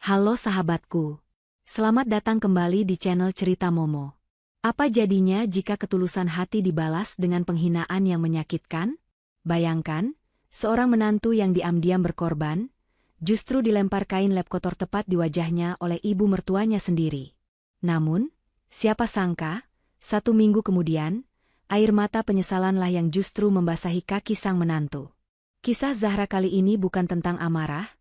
Halo sahabatku. Selamat datang kembali di channel Cerita Momo. Apa jadinya jika ketulusan hati dibalas dengan penghinaan yang menyakitkan? Bayangkan, seorang menantu yang diam-diam berkorban, justru dilempar kain lap kotor tepat di wajahnya oleh ibu mertuanya sendiri. Namun, siapa sangka, 1 minggu kemudian, air mata penyesalanlah yang justru membasahi kaki sang menantu. Kisah Zahra kali ini bukan tentang amarah,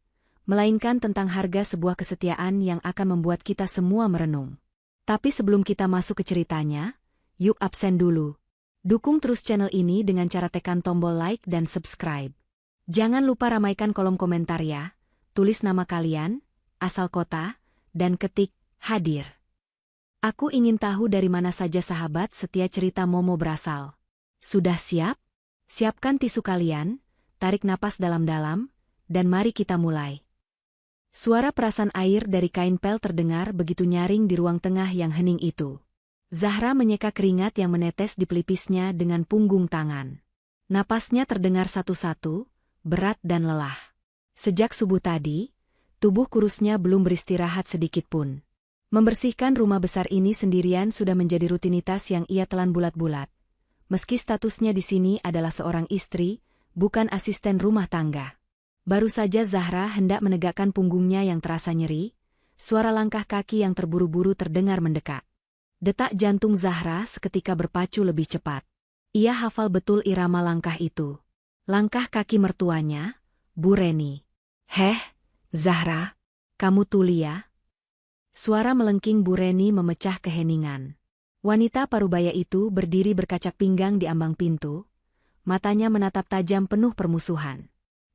melainkan tentang harga sebuah kesetiaan yang akan membuat kita semua merenung. Tapi sebelum kita masuk ke ceritanya, yuk absen dulu. Dukung terus channel ini dengan cara tekan tombol like dan subscribe. Jangan lupa ramaikan kolom komentar ya, tulis nama kalian, asal kota, dan ketik hadir. Aku ingin tahu dari mana saja sahabat setia Cerita Momo berasal. Sudah siap? Siapkan tisu kalian, tarik napas dalam-dalam, dan mari kita mulai. Suara perasan air dari kain pel terdengar begitu nyaring di ruang tengah yang hening itu. Zahra menyeka keringat yang menetes di pelipisnya dengan punggung tangan. Napasnya terdengar satu-satu, berat dan lelah. Sejak subuh tadi, tubuh kurusnya belum beristirahat sedikit pun. Membersihkan rumah besar ini sendirian sudah menjadi rutinitas yang ia telan bulat-bulat. Meski statusnya di sini adalah seorang istri, bukan asisten rumah tangga. Baru saja Zahra hendak menegakkan punggungnya yang terasa nyeri, suara langkah kaki yang terburu-buru terdengar mendekat. Detak jantung Zahra seketika berpacu lebih cepat. Ia hafal betul irama langkah itu. Langkah kaki mertuanya, Bu Reni. "Heh, Zahra, kamu tuli ya?" Suara melengking Bu Reni memecah keheningan. Wanita parubaya itu berdiri berkacak pinggang di ambang pintu, matanya menatap tajam penuh permusuhan.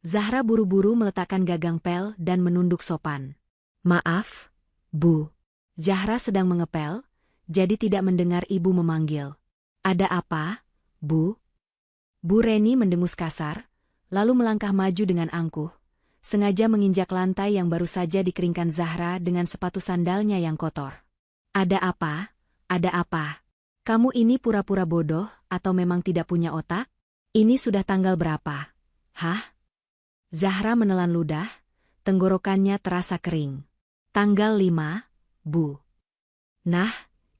Zahra buru-buru meletakkan gagang pel dan menunduk sopan. "Maaf, Bu." Zahra sedang mengepel, jadi tidak mendengar ibu memanggil. "Ada apa, Bu?" Bu Reni mendengus kasar, lalu melangkah maju dengan angkuh, sengaja menginjak lantai yang baru saja dikeringkan Zahra dengan sepatu sandalnya yang kotor. "Ada apa? Ada apa? Kamu ini pura-pura bodoh atau memang tidak punya otak? Ini sudah tanggal berapa? Hah?" Zahra menelan ludah, tenggorokannya terasa kering. "Tanggal 5, Bu." "Nah,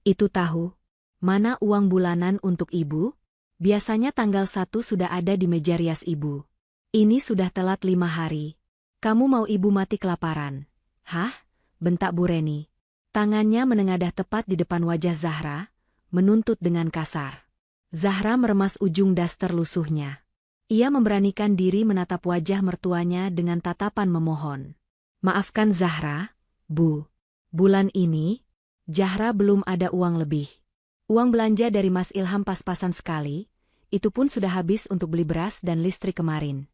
itu tahu. Mana uang bulanan untuk ibu? Biasanya tanggal 1 sudah ada di meja rias ibu. Ini sudah telat 5 hari. Kamu mau ibu mati kelaparan?" "Hah?" bentak Bu Reni. Tangannya menengadah tepat di depan wajah Zahra, menuntut dengan kasar. Zahra meremas ujung daster lusuhnya. Ia memberanikan diri menatap wajah mertuanya dengan tatapan memohon. "Maafkan Zahra, Bu. Bulan ini, Zahra belum ada uang lebih. Uang belanja dari Mas Ilham pas-pasan sekali, itu pun sudah habis untuk beli beras dan listrik kemarin."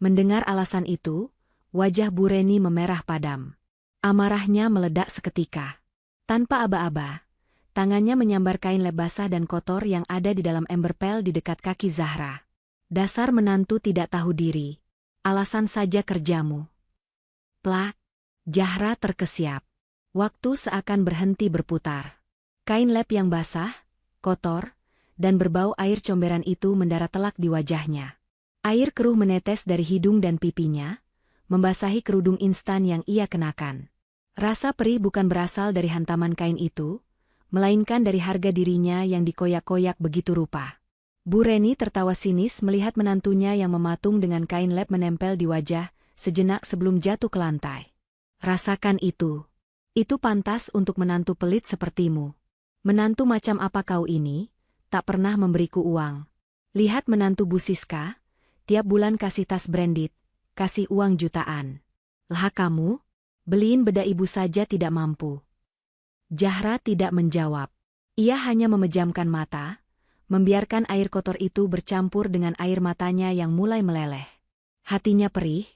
Mendengar alasan itu, wajah Bu Reni memerah padam. Amarahnya meledak seketika. Tanpa aba-aba, tangannya menyambar kain lap basah dan kotor yang ada di dalam ember pel di dekat kaki Zahra. "Dasar menantu tidak tahu diri. Alasan saja kerjamu." Plak! Zahra terkesiap. Waktu seakan berhenti berputar. Kain lap yang basah, kotor, dan berbau air comberan itu mendarat telak di wajahnya. Air keruh menetes dari hidung dan pipinya, membasahi kerudung instan yang ia kenakan. Rasa perih bukan berasal dari hantaman kain itu, melainkan dari harga dirinya yang dikoyak-koyak begitu rupa. Bu Reni tertawa sinis melihat menantunya yang mematung dengan kain lap menempel di wajah sejenak sebelum jatuh ke lantai. "Rasakan itu. Itu pantas untuk menantu pelit sepertimu. Menantu macam apa kau ini, tak pernah memberiku uang. Lihat menantu Bu Siska, tiap bulan kasih tas branded, kasih uang jutaan. Lah kamu, beliin beda ibu saja tidak mampu." Zahra tidak menjawab. Ia hanya memejamkan mata, membiarkan air kotor itu bercampur dengan air matanya yang mulai meleleh. Hatinya perih,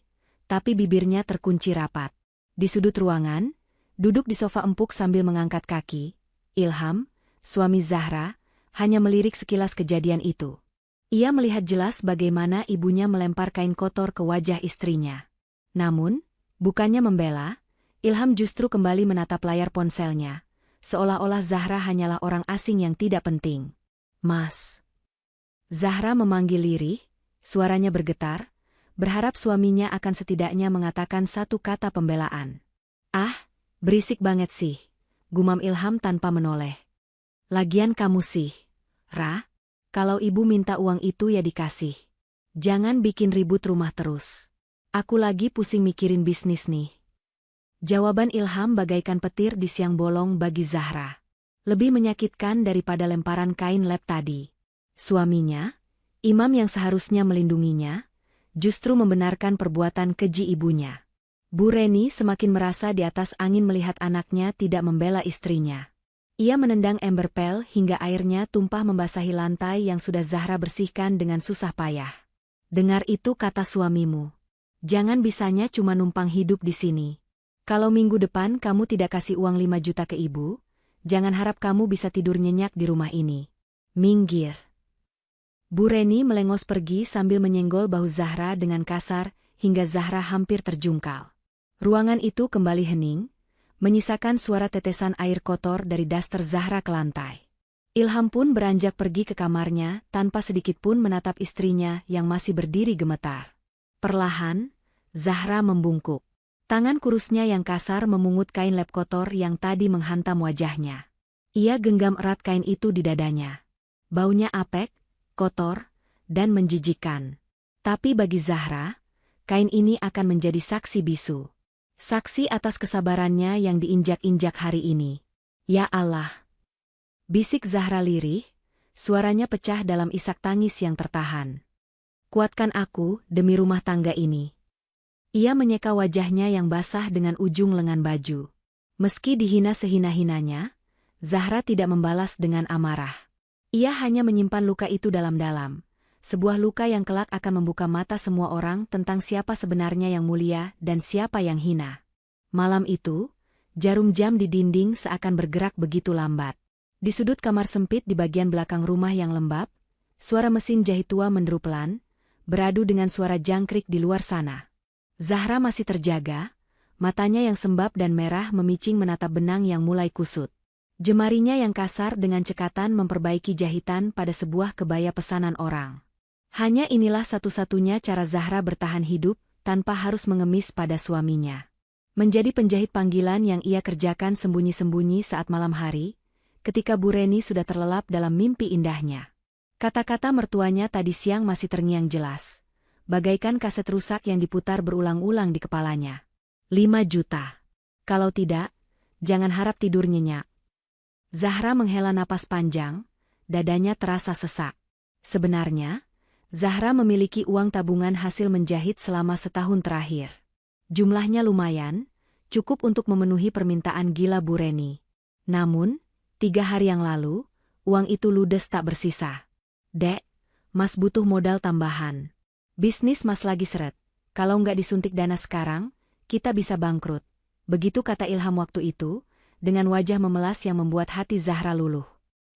tapi bibirnya terkunci rapat. Di sudut ruangan, duduk di sofa empuk sambil mengangkat kaki, Ilham, suami Zahra, hanya melirik sekilas kejadian itu. Ia melihat jelas bagaimana ibunya melempar kain kotor ke wajah istrinya. Namun, bukannya membela, Ilham justru kembali menatap layar ponselnya, seolah-olah Zahra hanyalah orang asing yang tidak penting. "Mas." Zahra memanggil lirih, suaranya bergetar, berharap suaminya akan setidaknya mengatakan satu kata pembelaan. Berisik banget sih, gumam Ilham tanpa menoleh. Lagian kamu sih, Ra, kalau ibu minta uang itu ya dikasih. Jangan bikin ribut rumah terus. Aku lagi pusing mikirin bisnis nih. Jawaban Ilham bagaikan petir di siang bolong bagi Zahra. Lebih menyakitkan daripada lemparan kain lap tadi. Suaminya, imam yang seharusnya melindunginya, justru membenarkan perbuatan keji ibunya. Bu Reni semakin merasa di atas angin melihat anaknya tidak membela istrinya. Ia menendang ember pel hingga airnya tumpah membasahi lantai yang sudah Zahra bersihkan dengan susah payah. Dengar itu kata suamimu. Jangan bisanya cuma numpang hidup di sini. Kalau minggu depan kamu tidak kasih uang 5 juta ke ibu, jangan harap kamu bisa tidur nyenyak di rumah ini. Minggir. Bu Reni melengos pergi sambil menyenggol bahu Zahra dengan kasar hingga Zahra hampir terjungkal. Ruangan itu kembali hening, menyisakan suara tetesan air kotor dari daster Zahra ke lantai. Ilham pun beranjak pergi ke kamarnya tanpa sedikit pun menatap istrinya yang masih berdiri gemetar. Perlahan, Zahra membungkuk. Tangan kurusnya yang kasar memungut kain lap kotor yang tadi menghantam wajahnya. Ia genggam erat kain itu di dadanya. Baunya apek, kotor, dan menjijikkan. Tapi bagi Zahra, kain ini akan menjadi saksi bisu. Saksi atas kesabarannya yang diinjak-injak hari ini. Ya Allah! Bisik Zahra lirih, suaranya pecah dalam isak tangis yang tertahan. Kuatkan aku demi rumah tangga ini. Ia menyeka wajahnya yang basah dengan ujung lengan baju. Meski dihina sehina-hinanya, Zahra tidak membalas dengan amarah. Ia hanya menyimpan luka itu dalam-dalam. Sebuah luka yang kelak akan membuka mata semua orang tentang siapa sebenarnya yang mulia dan siapa yang hina. Malam itu, jarum jam di dinding seakan bergerak begitu lambat. Di sudut kamar sempit di bagian belakang rumah yang lembab, suara mesin jahit tua menderu pelan, beradu dengan suara jangkrik di luar sana. Zahra masih terjaga, matanya yang sembab dan merah memicing menatap benang yang mulai kusut. Jemarinya yang kasar dengan cekatan memperbaiki jahitan pada sebuah kebaya pesanan orang. Hanya inilah satu-satunya cara Zahra bertahan hidup tanpa harus mengemis pada suaminya. Menjadi penjahit panggilan yang ia kerjakan sembunyi-sembunyi saat malam hari, ketika Bu Reni sudah terlelap dalam mimpi indahnya. Kata-kata mertuanya tadi siang masih terngiang jelas. Bagaikan kaset rusak yang diputar berulang-ulang di kepalanya. 5 juta. Kalau tidak, jangan harap tidur nyenyak. Zahra menghela napas panjang, dadanya terasa sesak. Sebenarnya, Zahra memiliki uang tabungan hasil menjahit selama setahun terakhir. Jumlahnya lumayan, cukup untuk memenuhi permintaan gila Bu Reni. Namun, 3 hari yang lalu, uang itu ludes tak bersisa. Dek, Mas butuh modal tambahan. Bisnis Mas lagi seret. Kalau nggak disuntik dana sekarang, kita bisa bangkrut. Begitu kata Ilham waktu itu, dengan wajah memelas yang membuat hati Zahra luluh.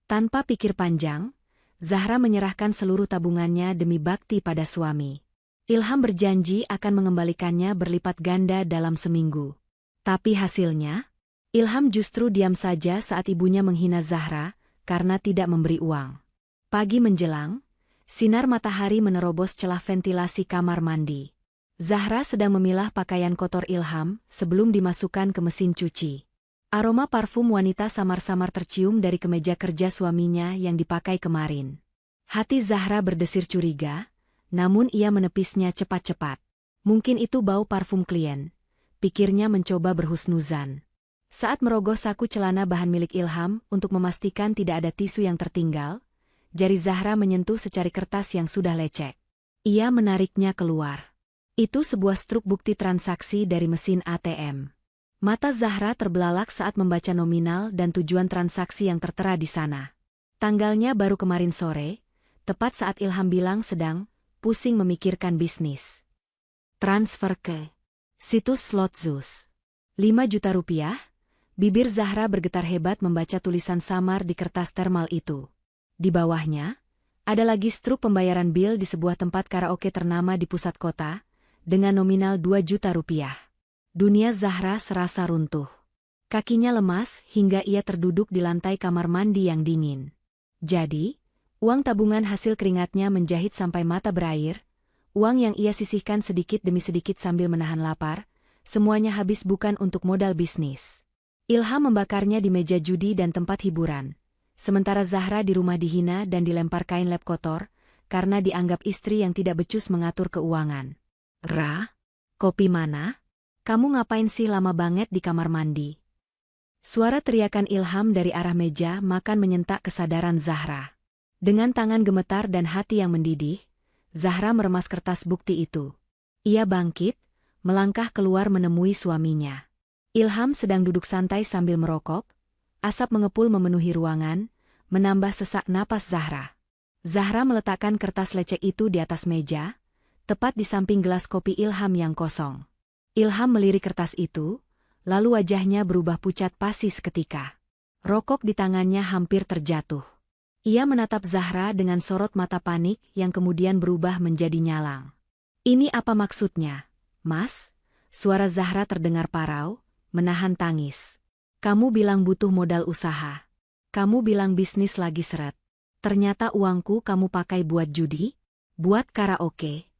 Tanpa pikir panjang, Zahra menyerahkan seluruh tabungannya demi bakti pada suami. Ilham berjanji akan mengembalikannya berlipat ganda dalam seminggu. Tapi hasilnya, Ilham justru diam saja saat ibunya menghina Zahra karena tidak memberi uang. Pagi menjelang, sinar matahari menerobos celah ventilasi kamar mandi. Zahra sedang memilah pakaian kotor Ilham sebelum dimasukkan ke mesin cuci. Aroma parfum wanita samar-samar tercium dari kemeja kerja suaminya yang dipakai kemarin. Hati Zahra berdesir curiga, namun ia menepisnya cepat-cepat. Mungkin itu bau parfum klien, pikirnya mencoba berhusnuzan. Saat merogoh saku celana bahan milik Ilham untuk memastikan tidak ada tisu yang tertinggal, jari Zahra menyentuh secari kertas yang sudah lecek. Ia menariknya keluar. Itu sebuah struk bukti transaksi dari mesin ATM. Mata Zahra terbelalak saat membaca nominal dan tujuan transaksi yang tertera di sana. Tanggalnya baru kemarin sore, tepat saat Ilham bilang sedang pusing memikirkan bisnis. Transfer ke situs slot Zeus. 5 juta rupiah, bibir Zahra bergetar hebat membaca tulisan samar di kertas termal itu. Di bawahnya, ada lagi struk pembayaran bil di sebuah tempat karaoke ternama di pusat kota, dengan nominal 2 juta rupiah. Dunia Zahra serasa runtuh. Kakinya lemas hingga ia terduduk di lantai kamar mandi yang dingin. Jadi, uang tabungan hasil keringatnya menjahit sampai mata berair, uang yang ia sisihkan sedikit demi sedikit sambil menahan lapar, semuanya habis bukan untuk modal bisnis. Ilham membakarnya di meja judi dan tempat hiburan. Sementara Zahra di rumah dihina dan dilempar kain lap kotor, karena dianggap istri yang tidak becus mengatur keuangan. Ra, kopi mana? Kamu ngapain sih lama banget di kamar mandi? Suara teriakan Ilham dari arah meja makan menyentak kesadaran Zahra. Dengan tangan gemetar dan hati yang mendidih, Zahra meremas kertas bukti itu. Ia bangkit, melangkah keluar menemui suaminya. Ilham sedang duduk santai sambil merokok, asap mengepul memenuhi ruangan, menambah sesak napas Zahra. Zahra meletakkan kertas lecek itu di atas meja, tepat di samping gelas kopi Ilham yang kosong. Ilham melirik kertas itu, lalu wajahnya berubah pucat pasi seketika. Rokok di tangannya hampir terjatuh. Ia menatap Zahra dengan sorot mata panik yang kemudian berubah menjadi nyalang. "Ini apa maksudnya, Mas?" Suara Zahra terdengar parau, menahan tangis. "Kamu bilang butuh modal usaha. Kamu bilang bisnis lagi seret. Ternyata uangku kamu pakai buat judi? Buat karaoke?"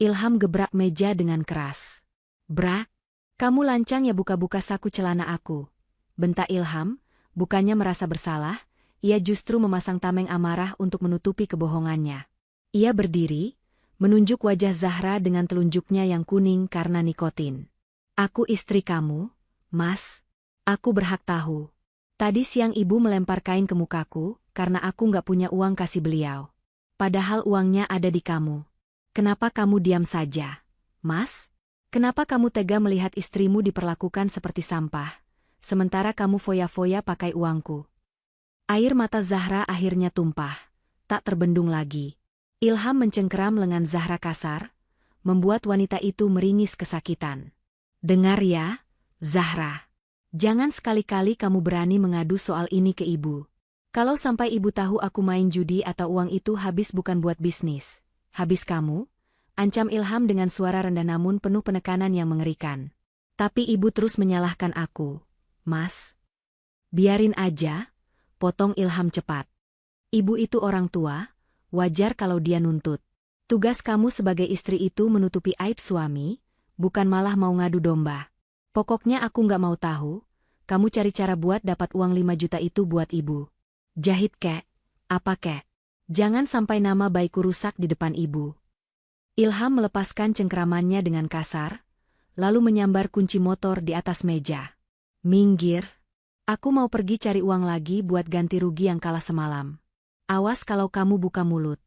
Ilham gebrak meja dengan keras. "Brak, kamu lancang ya buka-buka saku celana aku," bentak Ilham, bukannya merasa bersalah. Ia justru memasang tameng amarah untuk menutupi kebohongannya. Ia berdiri, menunjuk wajah Zahra dengan telunjuknya yang kuning karena nikotin. "Aku istri kamu, Mas. Aku berhak tahu. Tadi siang ibu melempar kain ke mukaku karena aku nggak punya uang kasih beliau. Padahal uangnya ada di kamu. Kenapa kamu diam saja, Mas? Kenapa kamu tega melihat istrimu diperlakukan seperti sampah, sementara kamu foya-foya pakai uangku?" Air mata Zahra akhirnya tumpah, tak terbendung lagi. Ilham mencengkeram lengan Zahra kasar, membuat wanita itu meringis kesakitan. "Dengar ya, Zahra. Jangan sekali-kali kamu berani mengadu soal ini ke ibu. Kalau sampai ibu tahu aku main judi atau uang itu habis bukan buat bisnis, habis kamu," ancam Ilham dengan suara rendah namun penuh penekanan yang mengerikan. "Tapi ibu terus menyalahkan aku, Mas." "Biarin aja," potong Ilham cepat. "Ibu itu orang tua, wajar kalau dia nuntut. Tugas kamu sebagai istri itu menutupi aib suami, bukan malah mau ngadu domba. Pokoknya aku nggak mau tahu, kamu cari cara buat dapat uang 5 juta itu buat ibu. Jahit kek, apa kek. Jangan sampai nama baikku rusak di depan ibu." Ilham melepaskan cengkeramannya dengan kasar, lalu menyambar kunci motor di atas meja. "Minggir. Aku mau pergi cari uang lagi buat ganti rugi yang kalah semalam. Awas kalau kamu buka mulut."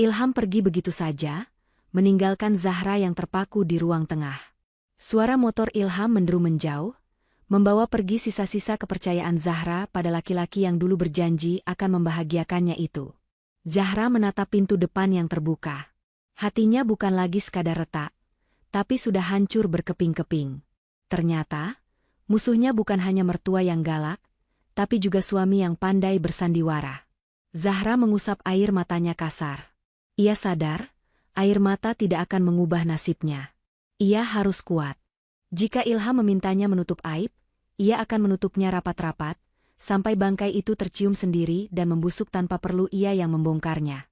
Ilham pergi begitu saja, meninggalkan Zahra yang terpaku di ruang tengah. Suara motor Ilham menderu menjauh, membawa pergi sisa-sisa kepercayaan Zahra pada laki-laki yang dulu berjanji akan membahagiakannya itu. Zahra menatap pintu depan yang terbuka. Hatinya bukan lagi sekadar retak, tapi sudah hancur berkeping-keping. Ternyata, musuhnya bukan hanya mertua yang galak, tapi juga suami yang pandai bersandiwara. Zahra mengusap air matanya kasar. Ia sadar, air mata tidak akan mengubah nasibnya. Ia harus kuat. Jika Ilham memintanya menutup aib, ia akan menutupnya rapat-rapat, sampai bangkai itu tercium sendiri dan membusuk tanpa perlu ia yang membongkarnya.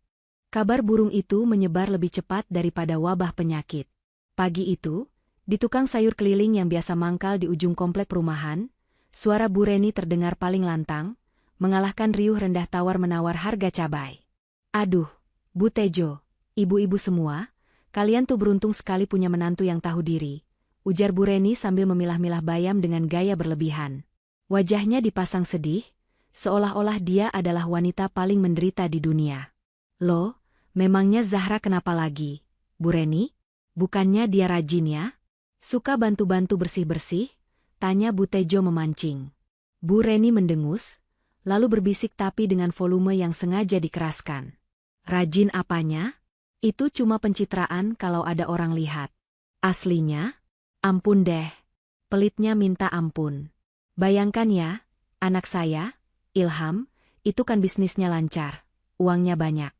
Kabar burung itu menyebar lebih cepat daripada wabah penyakit. Pagi itu, di tukang sayur keliling yang biasa mangkal di ujung komplek perumahan, suara Bu Reni terdengar paling lantang, mengalahkan riuh rendah tawar-menawar harga cabai. "Aduh, Bu Tejo, ibu-ibu semua, kalian tuh beruntung sekali punya menantu yang tahu diri," ujar Bu Reni sambil memilah-milah bayam dengan gaya berlebihan. Wajahnya dipasang sedih, seolah-olah dia adalah wanita paling menderita di dunia. "Loh, memangnya Zahra kenapa lagi, Bu Reni? Bukannya dia rajin ya? Suka bantu-bantu bersih-bersih?" tanya Bu Tejo memancing. Bu Reni mendengus, lalu berbisik tapi dengan volume yang sengaja dikeraskan. "Rajin apanya? Itu cuma pencitraan kalau ada orang lihat. Aslinya? Ampun deh." Pelitnya minta ampun. "Bayangkan ya, anak saya, Ilham, itu kan bisnisnya lancar, uangnya banyak.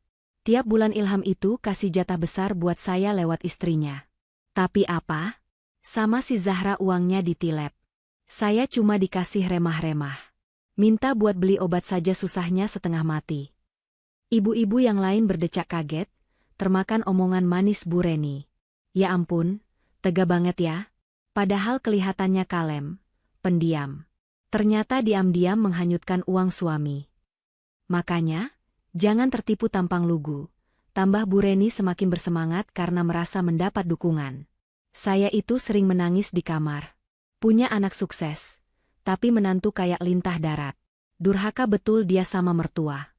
Tiap bulan Ilham itu kasih jatah besar buat saya lewat istrinya. Tapi apa? Sama si Zahra uangnya ditilep. Saya cuma dikasih remah-remah. Minta buat beli obat saja susahnya setengah mati." Ibu-ibu yang lain berdecak kaget, termakan omongan manis Bu Reni. "Ya ampun, tega banget ya. Padahal kelihatannya kalem. pendiam. Ternyata diam-diam menghanyutkan uang suami. Makanya, jangan tertipu tampang lugu. Tambah Bu Reni semakin bersemangat karena merasa mendapat dukungan. Saya itu sering menangis di kamar. Punya anak sukses. Tapi menantu kayak lintah darat. Durhaka betul dia sama mertua.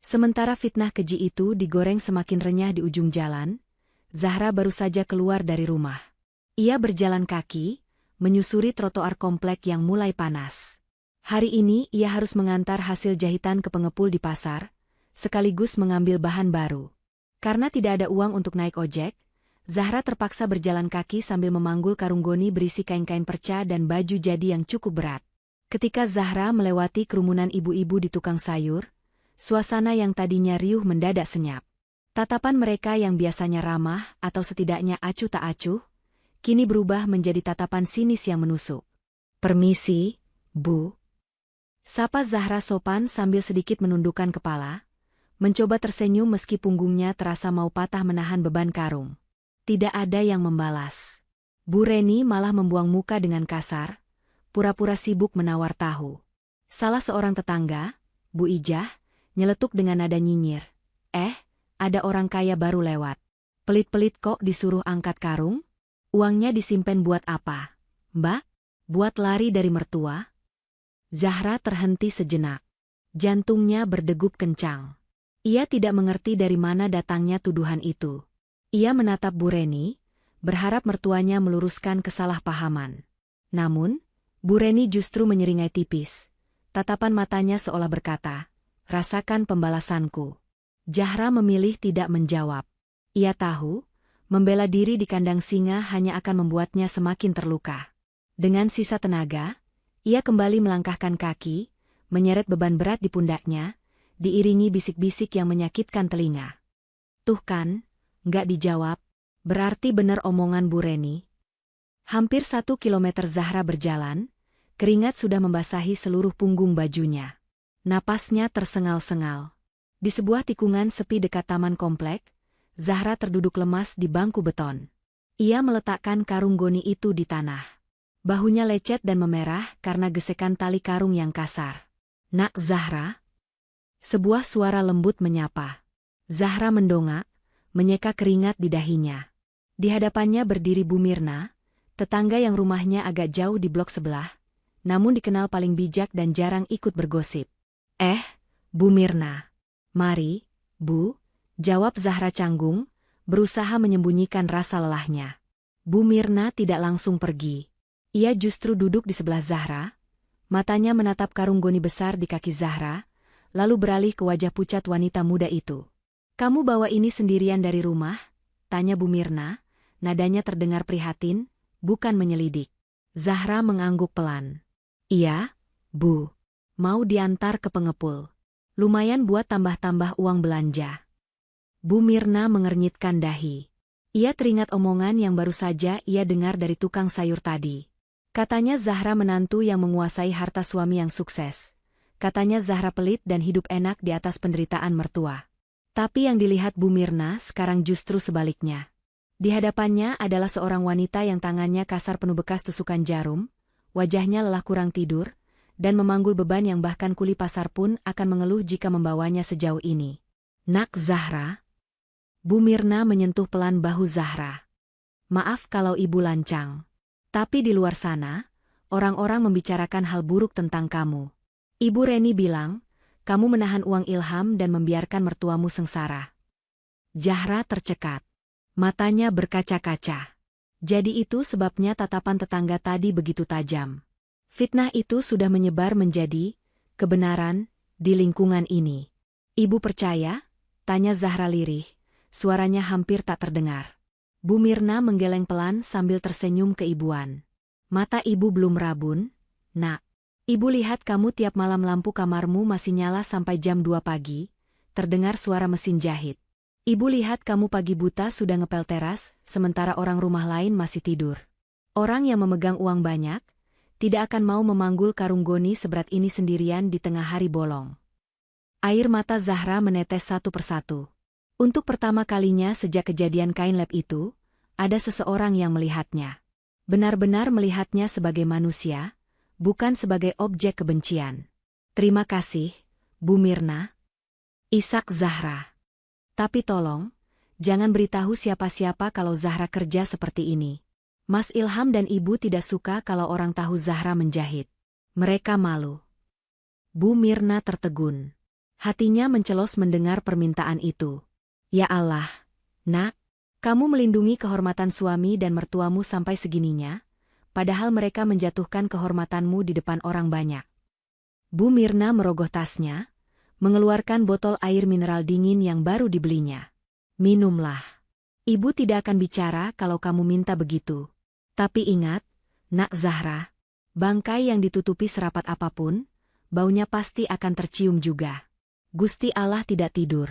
Sementara fitnah keji itu digoreng semakin renyah di ujung jalan, Zahra baru saja keluar dari rumah. Ia berjalan kaki, menyusuri trotoar komplek yang mulai panas. Hari ini ia harus mengantar hasil jahitan ke pengepul di pasar, sekaligus mengambil bahan baru. Karena tidak ada uang untuk naik ojek, Zahra terpaksa berjalan kaki sambil memanggul karung goni berisi kain-kain perca dan baju jadi yang cukup berat. Ketika Zahra melewati kerumunan ibu-ibu di tukang sayur, suasana yang tadinya riuh mendadak senyap. Tatapan mereka yang biasanya ramah atau setidaknya acuh tak acuh, kini berubah menjadi tatapan sinis yang menusuk. "Permisi, Bu." Sapa Zahra sopan sambil sedikit menundukkan kepala, mencoba tersenyum meski punggungnya terasa mau patah menahan beban karung. Tidak ada yang membalas. Bu Reni malah membuang muka dengan kasar, pura-pura sibuk menawar tahu. Salah seorang tetangga, Bu Ijah, nyeletuk dengan nada nyinyir. Ada orang kaya baru lewat. Pelit-pelit kok disuruh angkat karung? Uangnya disimpan buat apa? Mbak? Buat lari dari mertua? Zahra terhenti sejenak. Jantungnya berdegup kencang. Ia tidak mengerti dari mana datangnya tuduhan itu. Ia menatap Bu Reni, berharap mertuanya meluruskan kesalahpahaman. Namun, Bu Reni justru menyeringai tipis. Tatapan matanya seolah berkata, "Rasakan pembalasanku." Zahra memilih tidak menjawab. Ia tahu, membela diri di kandang singa hanya akan membuatnya semakin terluka. Dengan sisa tenaga, ia kembali melangkahkan kaki, menyeret beban berat di pundaknya, diiringi bisik-bisik yang menyakitkan telinga. "Tuh kan, nggak dijawab, berarti benar omongan Bu Reni." Hampir 1 kilometer Zahra berjalan, keringat sudah membasahi seluruh punggung bajunya. Napasnya tersengal-sengal. Di sebuah tikungan sepi dekat taman komplek, Zahra terduduk lemas di bangku beton. Ia meletakkan karung goni itu di tanah. Bahunya lecet dan memerah karena gesekan tali karung yang kasar. "Nak Zahra?" Sebuah suara lembut menyapa. Zahra mendongak, menyeka keringat di dahinya. Di hadapannya berdiri Bu Mirna, tetangga yang rumahnya agak jauh di blok sebelah, namun dikenal paling bijak dan jarang ikut bergosip. Bu Mirna." "Mari, Bu," jawab Zahra canggung, berusaha menyembunyikan rasa lelahnya. Bu Mirna tidak langsung pergi. Ia justru duduk di sebelah Zahra, matanya menatap karung goni besar di kaki Zahra, lalu beralih ke wajah pucat wanita muda itu. "Kamu bawa ini sendirian dari rumah?" tanya Bu Mirna, nadanya terdengar prihatin, bukan menyelidik. Zahra mengangguk pelan. "Iya, Bu. Mau diantar ke pengepul. Lumayan buat tambah-tambah uang belanja." Bu Mirna mengernyitkan dahi. Ia teringat omongan yang baru saja ia dengar dari tukang sayur tadi. Katanya Zahra menantu yang menguasai harta suami yang sukses. Katanya Zahra pelit dan hidup enak di atas penderitaan mertua. Tapi yang dilihat Bu Mirna sekarang justru sebaliknya. Di hadapannya adalah seorang wanita yang tangannya kasar penuh bekas tusukan jarum, wajahnya lelah kurang tidur, dan memanggul beban yang bahkan kuli pasar pun akan mengeluh jika membawanya sejauh ini. "Nak Zahra?" Bu Mirna menyentuh pelan bahu Zahra. "Maaf kalau ibu lancang. Tapi di luar sana, orang-orang membicarakan hal buruk tentang kamu. Ibu Reni bilang, kamu menahan uang Ilham dan membiarkan mertuamu sengsara." Zahra tercekat. Matanya berkaca-kaca. Jadi itu sebabnya tatapan tetangga tadi begitu tajam. Fitnah itu sudah menyebar menjadi kebenaran di lingkungan ini. "Ibu percaya?" tanya Zahra lirih, suaranya hampir tak terdengar. Bu Mirna menggeleng pelan sambil tersenyum keibuan. "Mata ibu belum rabun, Nak. Ibu lihat kamu tiap malam lampu kamarmu masih nyala sampai jam 2 pagi, terdengar suara mesin jahit. Ibu lihat kamu pagi buta sudah ngepel teras, sementara orang rumah lain masih tidur. Orang yang memegang uang banyak, tidak akan mau memanggul karung goni seberat ini sendirian di tengah hari bolong." Air mata Zahra menetes satu persatu. Untuk pertama kalinya sejak kejadian kain lab itu, ada seseorang yang melihatnya. Benar-benar melihatnya sebagai manusia, bukan sebagai objek kebencian. Terima kasih, Bu Mirna. Ishak Zahra. Tapi tolong, jangan beritahu siapa-siapa kalau Zahra kerja seperti ini. Mas Ilham dan Ibu tidak suka kalau orang tahu Zahra menjahit. Mereka malu. Bu Mirna tertegun. Hatinya mencelos mendengar permintaan itu. Ya Allah, Nak, kamu melindungi kehormatan suami dan mertuamu sampai segininya, padahal mereka menjatuhkan kehormatanmu di depan orang banyak. Bu Mirna merogoh tasnya, mengeluarkan botol air mineral dingin yang baru dibelinya. Minumlah. Ibu tidak akan bicara kalau kamu minta begitu. Tapi ingat, Nak Zahra, bangkai yang ditutupi serapat apapun, baunya pasti akan tercium juga. Gusti Allah tidak tidur.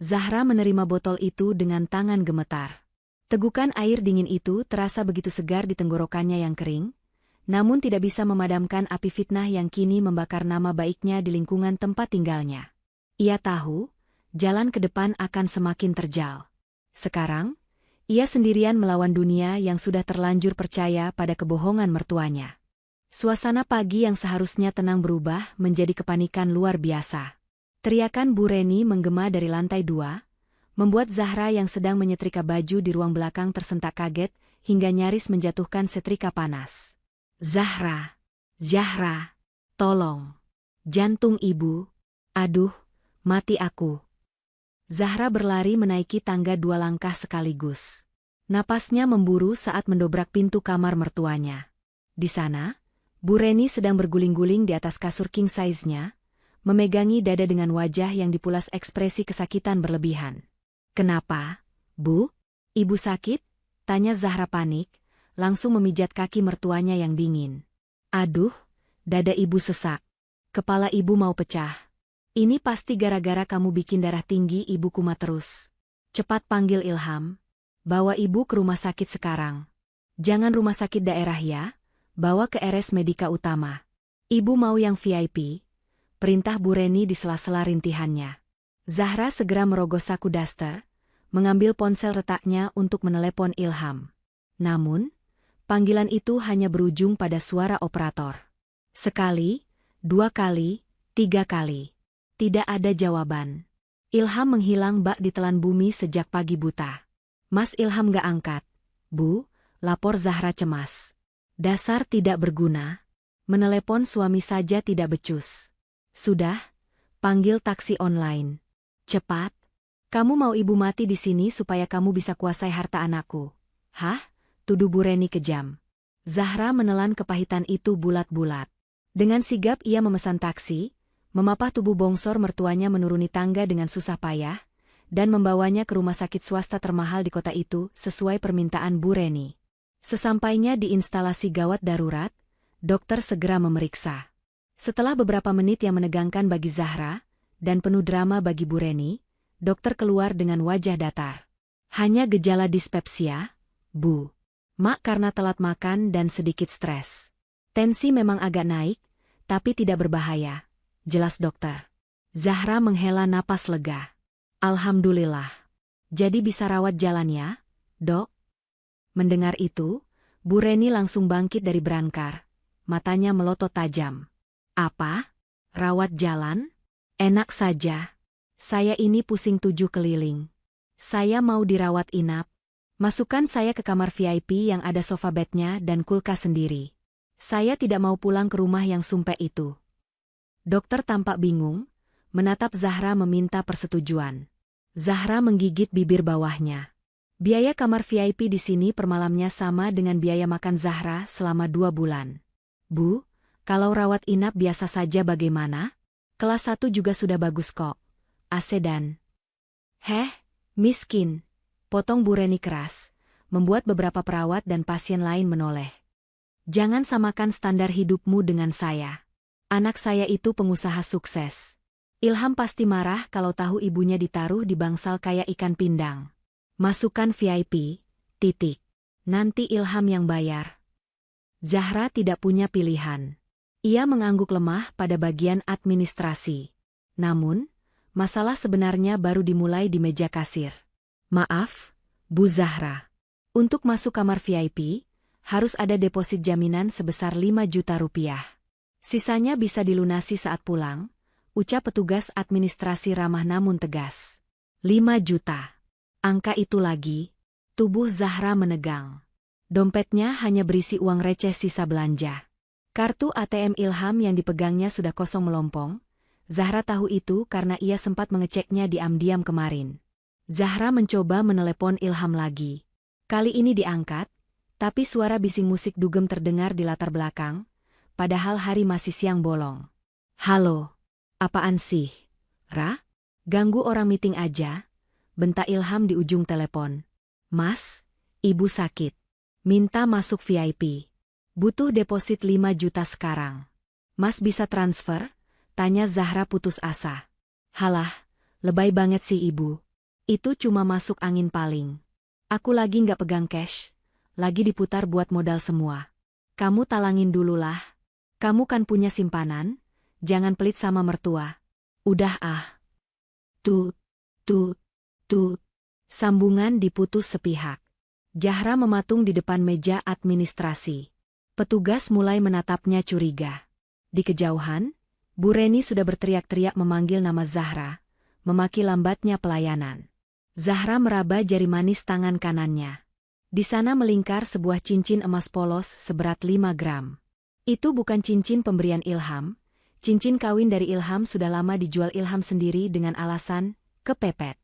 Zahra menerima botol itu dengan tangan gemetar. Tegukan air dingin itu terasa begitu segar di tenggorokannya yang kering, namun tidak bisa memadamkan api fitnah yang kini membakar nama baiknya di lingkungan tempat tinggalnya. Ia tahu, jalan ke depan akan semakin terjal. Sekarang, ia sendirian melawan dunia yang sudah terlanjur percaya pada kebohongan mertuanya. Suasana pagi yang seharusnya tenang berubah menjadi kepanikan luar biasa. Teriakan Bu Reni menggema dari lantai 2, membuat Zahra yang sedang menyetrika baju di ruang belakang tersentak kaget hingga nyaris menjatuhkan setrika panas. Zahra, Zahra, tolong. Jantung ibu, aduh, mati aku. Zahra berlari menaiki tangga 2 langkah sekaligus. Napasnya memburu saat mendobrak pintu kamar mertuanya. Di sana, Bu Reni sedang berguling-guling di atas kasur king size-nya, memegangi dada dengan wajah yang dipulas ekspresi kesakitan berlebihan. Kenapa, Bu? Ibu sakit? Tanya Zahra panik, langsung memijat kaki mertuanya yang dingin. Aduh, dada ibu sesak. Kepala ibu mau pecah. Ini pasti gara-gara kamu bikin darah tinggi ibu kumat terus. Cepat panggil Ilham. Bawa ibu ke rumah sakit sekarang. Jangan rumah sakit daerah ya, bawa ke RS Medika Utama. Ibu mau yang VIP. Perintah Bu Reni di sela-sela rintihannya. Zahra segera merogoh saku daster, mengambil ponsel retaknya untuk menelepon Ilham. Namun, panggilan itu hanya berujung pada suara operator. Sekali, 2 kali, 3 kali. Tidak ada jawaban. Ilham menghilang bak di telan bumi sejak pagi buta. Mas Ilham gak angkat. Bu, lapor Zahra cemas. Dasar tidak berguna. Menelepon suami saja tidak becus. Sudah, panggil taksi online. Cepat. Kamu mau ibu mati di sini supaya kamu bisa kuasai harta anakku. Hah? Tuduh Bu Reni kejam. Zahra menelan kepahitan itu bulat-bulat. Dengan sigap ia memesan taksi, memapah tubuh bongsor mertuanya menuruni tangga dengan susah payah, dan membawanya ke rumah sakit swasta termahal di kota itu sesuai permintaan Bu Reni. Sesampainya di instalasi gawat darurat, dokter segera memeriksa. Setelah beberapa menit yang menegangkan bagi Zahra, dan penuh drama bagi Bu Reni, dokter keluar dengan wajah datar. Hanya gejala dispepsia, Bu. Mak karena telat makan dan sedikit stres. Tensi memang agak naik, tapi tidak berbahaya. Jelas dokter. Zahra menghela napas lega. Alhamdulillah. Jadi bisa rawat jalan ya, Dok? Mendengar itu, Bu Reni langsung bangkit dari berangkar. Matanya melotot tajam. Apa? Rawat jalan? Enak saja. Saya ini pusing 7 keliling. Saya mau dirawat inap. Masukkan saya ke kamar VIP yang ada sofa bednya dan kulkas sendiri. Saya tidak mau pulang ke rumah yang sumpek itu. Dokter tampak bingung, menatap Zahra meminta persetujuan. Zahra menggigit bibir bawahnya. Biaya kamar VIP di sini per malamnya sama dengan biaya makan Zahra selama 2 bulan. Bu, kalau rawat inap biasa saja bagaimana? Kelas 1 juga sudah bagus kok. AC dan... Heh, miskin. Potong Bu Reni keras, membuat beberapa perawat dan pasien lain menoleh. Jangan samakan standar hidupmu dengan saya. Anak saya itu pengusaha sukses. Ilham pasti marah kalau tahu ibunya ditaruh di bangsal kayak ikan pindang. Masukkan VIP, titik. Nanti Ilham yang bayar. Zahra tidak punya pilihan. Ia mengangguk lemah pada bagian administrasi. Namun, masalah sebenarnya baru dimulai di meja kasir. Maaf, Bu Zahra. Untuk masuk kamar VIP, Harus ada deposit jaminan sebesar 5 juta rupiah. Sisanya bisa dilunasi saat pulang, ucap petugas administrasi ramah namun tegas. 5 juta. Angka itu lagi. Tubuh Zahra menegang. Dompetnya hanya berisi uang receh sisa belanja. Kartu ATM Ilham yang dipegangnya sudah kosong melompong. Zahra tahu itu karena ia sempat mengeceknya diam-diam kemarin. Zahra mencoba menelepon Ilham lagi. Kali ini diangkat, tapi suara bising musik dugem terdengar di latar belakang, padahal hari masih siang bolong. Halo, apaan sih? Ra? Ganggu orang meeting aja? Bentak Ilham di ujung telepon. Mas, ibu sakit. Minta masuk VIP. Butuh deposit 5 juta sekarang. Mas bisa transfer? Tanya Zahra putus asa. Halah, lebay banget sih ibu. Itu cuma masuk angin paling. Aku lagi nggak pegang cash. Lagi diputar buat modal semua. Kamu talangin dululah. Kamu kan punya simpanan, jangan pelit sama mertua. Udah ah. Tut. Sambungan diputus sepihak. Zahra mematung di depan meja administrasi. Petugas mulai menatapnya curiga. Di kejauhan, Bu Reni sudah berteriak-teriak memanggil nama Zahra, memaki lambatnya pelayanan. Zahra meraba jari manis tangan kanannya. Di sana melingkar sebuah cincin emas polos seberat 5 gram. Itu bukan cincin pemberian Ilham. Cincin kawin dari Ilham sudah lama dijual Ilham sendiri dengan alasan kepepet.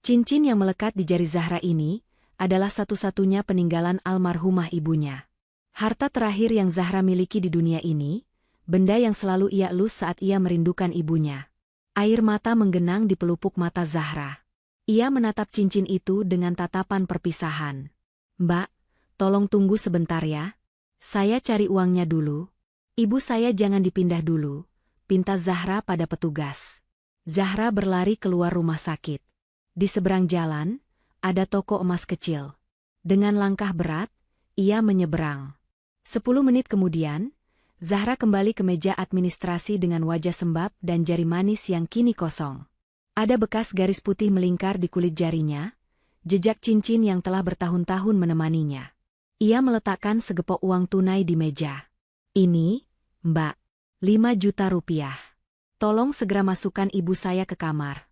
Cincin yang melekat di jari Zahra ini adalah satu-satunya peninggalan almarhumah ibunya. Harta terakhir yang Zahra miliki di dunia ini, benda yang selalu ia elus saat ia merindukan ibunya. Air mata menggenang di pelupuk mata Zahra. Ia menatap cincin itu dengan tatapan perpisahan. Mbak, tolong tunggu sebentar ya. Saya cari uangnya dulu. Ibu saya jangan dipindah dulu, pinta Zahra pada petugas. Zahra berlari keluar rumah sakit. Di seberang jalan, ada toko emas kecil. Dengan langkah berat, ia menyeberang. 10 menit kemudian, Zahra kembali ke meja administrasi dengan wajah sembab dan jari manis yang kini kosong. Ada bekas garis putih melingkar di kulit jarinya, jejak cincin yang telah bertahun-tahun menemaninya. Ia meletakkan segepok uang tunai di meja. Ini, Mbak, 5 juta rupiah. Tolong segera masukkan ibu saya ke kamar.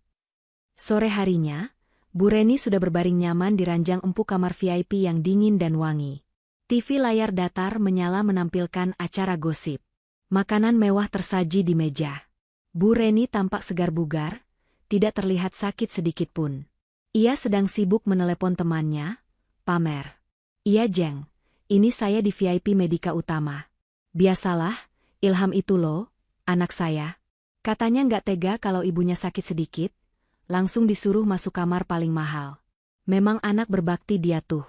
Sore harinya, Bu Reni sudah berbaring nyaman di ranjang empuk kamar VIP yang dingin dan wangi. TV layar datar menyala menampilkan acara gosip. Makanan mewah tersaji di meja. Bu Reni tampak segar bugar, tidak terlihat sakit sedikitpun. Ia sedang sibuk menelepon temannya, Pamer. Iya Jeng, ini saya di VIP Medika Utama. Biasalah, Ilham itu loh, anak saya. Katanya nggak tega kalau ibunya sakit sedikit, langsung disuruh masuk kamar paling mahal. Memang anak berbakti dia tuh.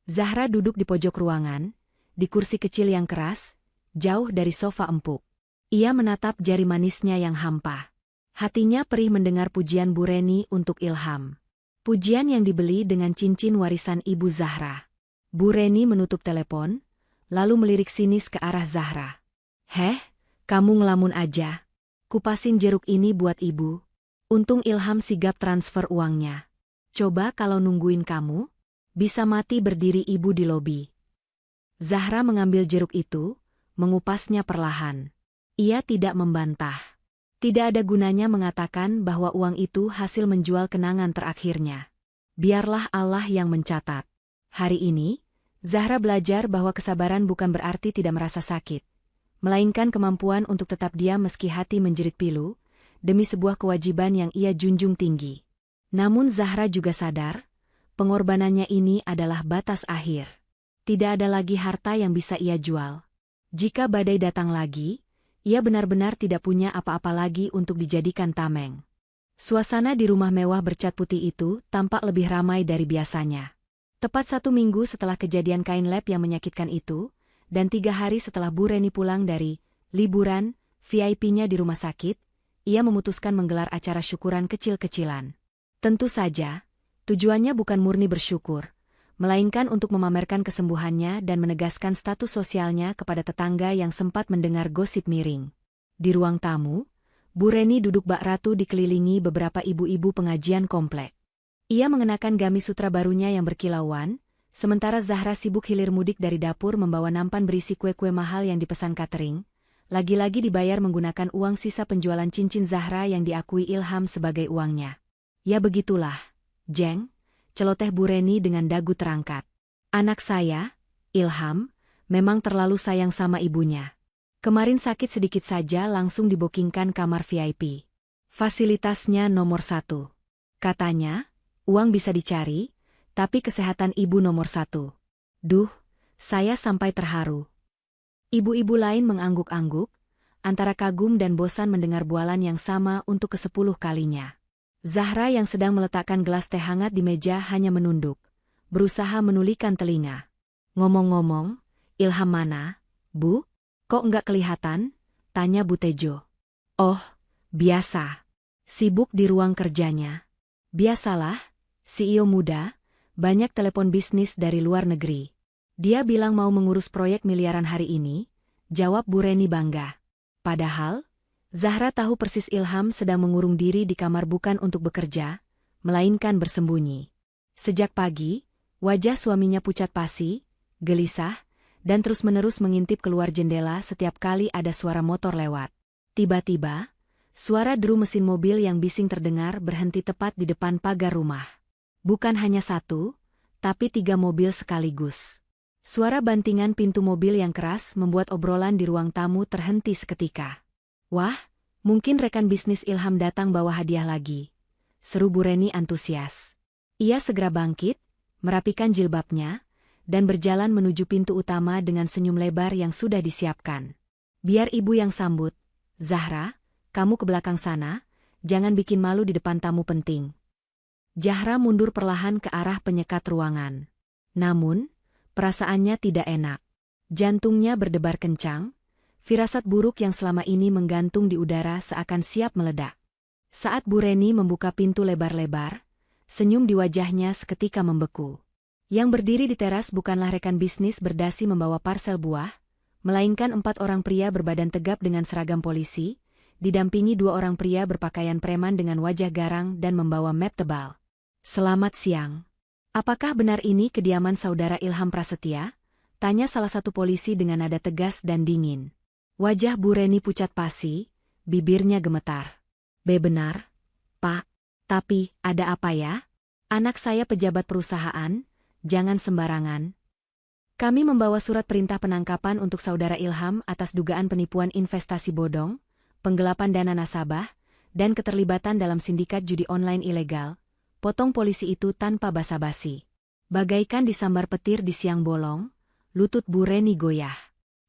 Zahra duduk di pojok ruangan, di kursi kecil yang keras, jauh dari sofa empuk. Ia menatap jari manisnya yang hampa. Hatinya perih mendengar pujian Bu Reni untuk Ilham. Pujian yang dibeli dengan cincin warisan ibu Zahra. Bu Reni menutup telepon, lalu melirik sinis ke arah Zahra. Heh, kamu ngelamun aja. Kupasin jeruk ini buat ibu. Untung Ilham sigap transfer uangnya. Coba kalau nungguin kamu, bisa mati berdiri ibu di lobi. Zahra mengambil jeruk itu, mengupasnya perlahan. Ia tidak membantah. Tidak ada gunanya mengatakan bahwa uang itu hasil menjual kenangan terakhirnya. Biarlah Allah yang mencatat. Hari ini, Zahra belajar bahwa kesabaran bukan berarti tidak merasa sakit, melainkan kemampuan untuk tetap diam meski hati menjerit pilu, demi sebuah kewajiban yang ia junjung tinggi. Namun Zahra juga sadar, pengorbanannya ini adalah batas akhir. Tidak ada lagi harta yang bisa ia jual. Jika badai datang lagi, ia benar-benar tidak punya apa-apa lagi untuk dijadikan tameng. Suasana di rumah mewah bercat putih itu tampak lebih ramai dari biasanya. Tepat 1 minggu setelah kejadian kain lab yang menyakitkan itu, dan 3 hari setelah Bu Reni pulang dari liburan VIP-nya di rumah sakit, ia memutuskan menggelar acara syukuran kecil-kecilan. Tentu saja, tujuannya bukan murni bersyukur, melainkan untuk memamerkan kesembuhannya dan menegaskan status sosialnya kepada tetangga yang sempat mendengar gosip miring. Di ruang tamu, Bu Reni duduk bak ratu dikelilingi beberapa ibu-ibu pengajian komplek. Ia mengenakan gamis sutra barunya yang berkilauan, Sementara Zahra sibuk hilir mudik dari dapur membawa nampan berisi kue-kue mahal yang dipesan catering, lagi-lagi dibayar menggunakan uang sisa penjualan cincin Zahra yang diakui Ilham sebagai uangnya. Ya begitulah, Jeng, celoteh Bu Reni dengan dagu terangkat. Anak saya, Ilham, memang terlalu sayang sama ibunya. Kemarin sakit sedikit saja langsung dibokingkan kamar VIP. Fasilitasnya nomor 1. Katanya, uang bisa dicari, tapi kesehatan ibu nomor 1. Duh, saya sampai terharu. Ibu-ibu lain mengangguk-angguk, antara kagum dan bosan mendengar bualan yang sama untuk ke-10 kalinya. Zahra yang sedang meletakkan gelas teh hangat di meja hanya menunduk, berusaha menulikan telinga. Ngomong-ngomong, Ilham mana, Bu? Kok nggak kelihatan? Tanya Bu Tejo. Oh, biasa. Sibuk di ruang kerjanya. Biasalah, CEO muda, banyak telepon bisnis dari luar negeri. Dia bilang mau mengurus proyek miliaran hari ini, jawab Bu Reni bangga. Padahal, Zahra tahu persis Ilham sedang mengurung diri di kamar bukan untuk bekerja, melainkan bersembunyi. Sejak pagi, wajah suaminya pucat pasi, gelisah, dan terus-menerus mengintip keluar jendela setiap kali ada suara motor lewat. Tiba-tiba, suara deru mesin mobil yang bising terdengar berhenti tepat di depan pagar rumah. Bukan hanya 1, tapi 3 mobil sekaligus. Suara bantingan pintu mobil yang keras membuat obrolan di ruang tamu terhenti seketika. Wah, mungkin rekan bisnis Ilham datang bawa hadiah lagi, seru Bu Reni antusias. Ia segera bangkit, merapikan jilbabnya, dan berjalan menuju pintu utama dengan senyum lebar yang sudah disiapkan. Biar ibu yang sambut. Zahra, kamu ke belakang sana, jangan bikin malu di depan tamu penting. Zahra mundur perlahan ke arah penyekat ruangan. Namun, perasaannya tidak enak. Jantungnya berdebar kencang, firasat buruk yang selama ini menggantung di udara seakan siap meledak. Saat Bu Reni membuka pintu lebar-lebar, senyum di wajahnya seketika membeku. Yang berdiri di teras bukanlah rekan bisnis berdasi membawa parsel buah, melainkan 4 orang pria berbadan tegap dengan seragam polisi, didampingi 2 orang pria berpakaian preman dengan wajah garang dan membawa map tebal. Selamat siang. Apakah benar ini kediaman saudara Ilham Prasetya? Tanya salah satu polisi dengan nada tegas dan dingin. Wajah Bu Reni pucat pasi, bibirnya gemetar. Benar, Pak. Tapi, ada apa ya? Anak saya pejabat perusahaan, jangan sembarangan. Kami membawa surat perintah penangkapan untuk saudara Ilham atas dugaan penipuan investasi bodong, penggelapan dana nasabah, dan keterlibatan dalam sindikat judi online ilegal. Potong polisi itu tanpa basa-basi. Bagaikan disambar petir di siang bolong, lutut Bu Reni goyah.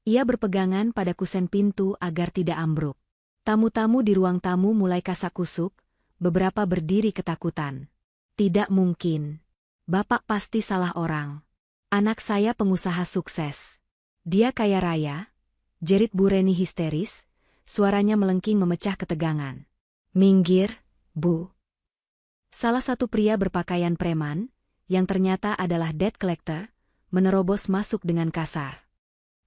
Ia berpegangan pada kusen pintu agar tidak ambruk. Tamu-tamu di ruang tamu mulai kasak-kusuk, beberapa berdiri ketakutan. Tidak mungkin. Bapak pasti salah orang. Anak saya pengusaha sukses. Dia kaya raya, jerit Bu Reni histeris, suaranya melengking memecah ketegangan. Minggir, Bu. Salah satu pria berpakaian preman, yang ternyata adalah debt collector, menerobos masuk dengan kasar.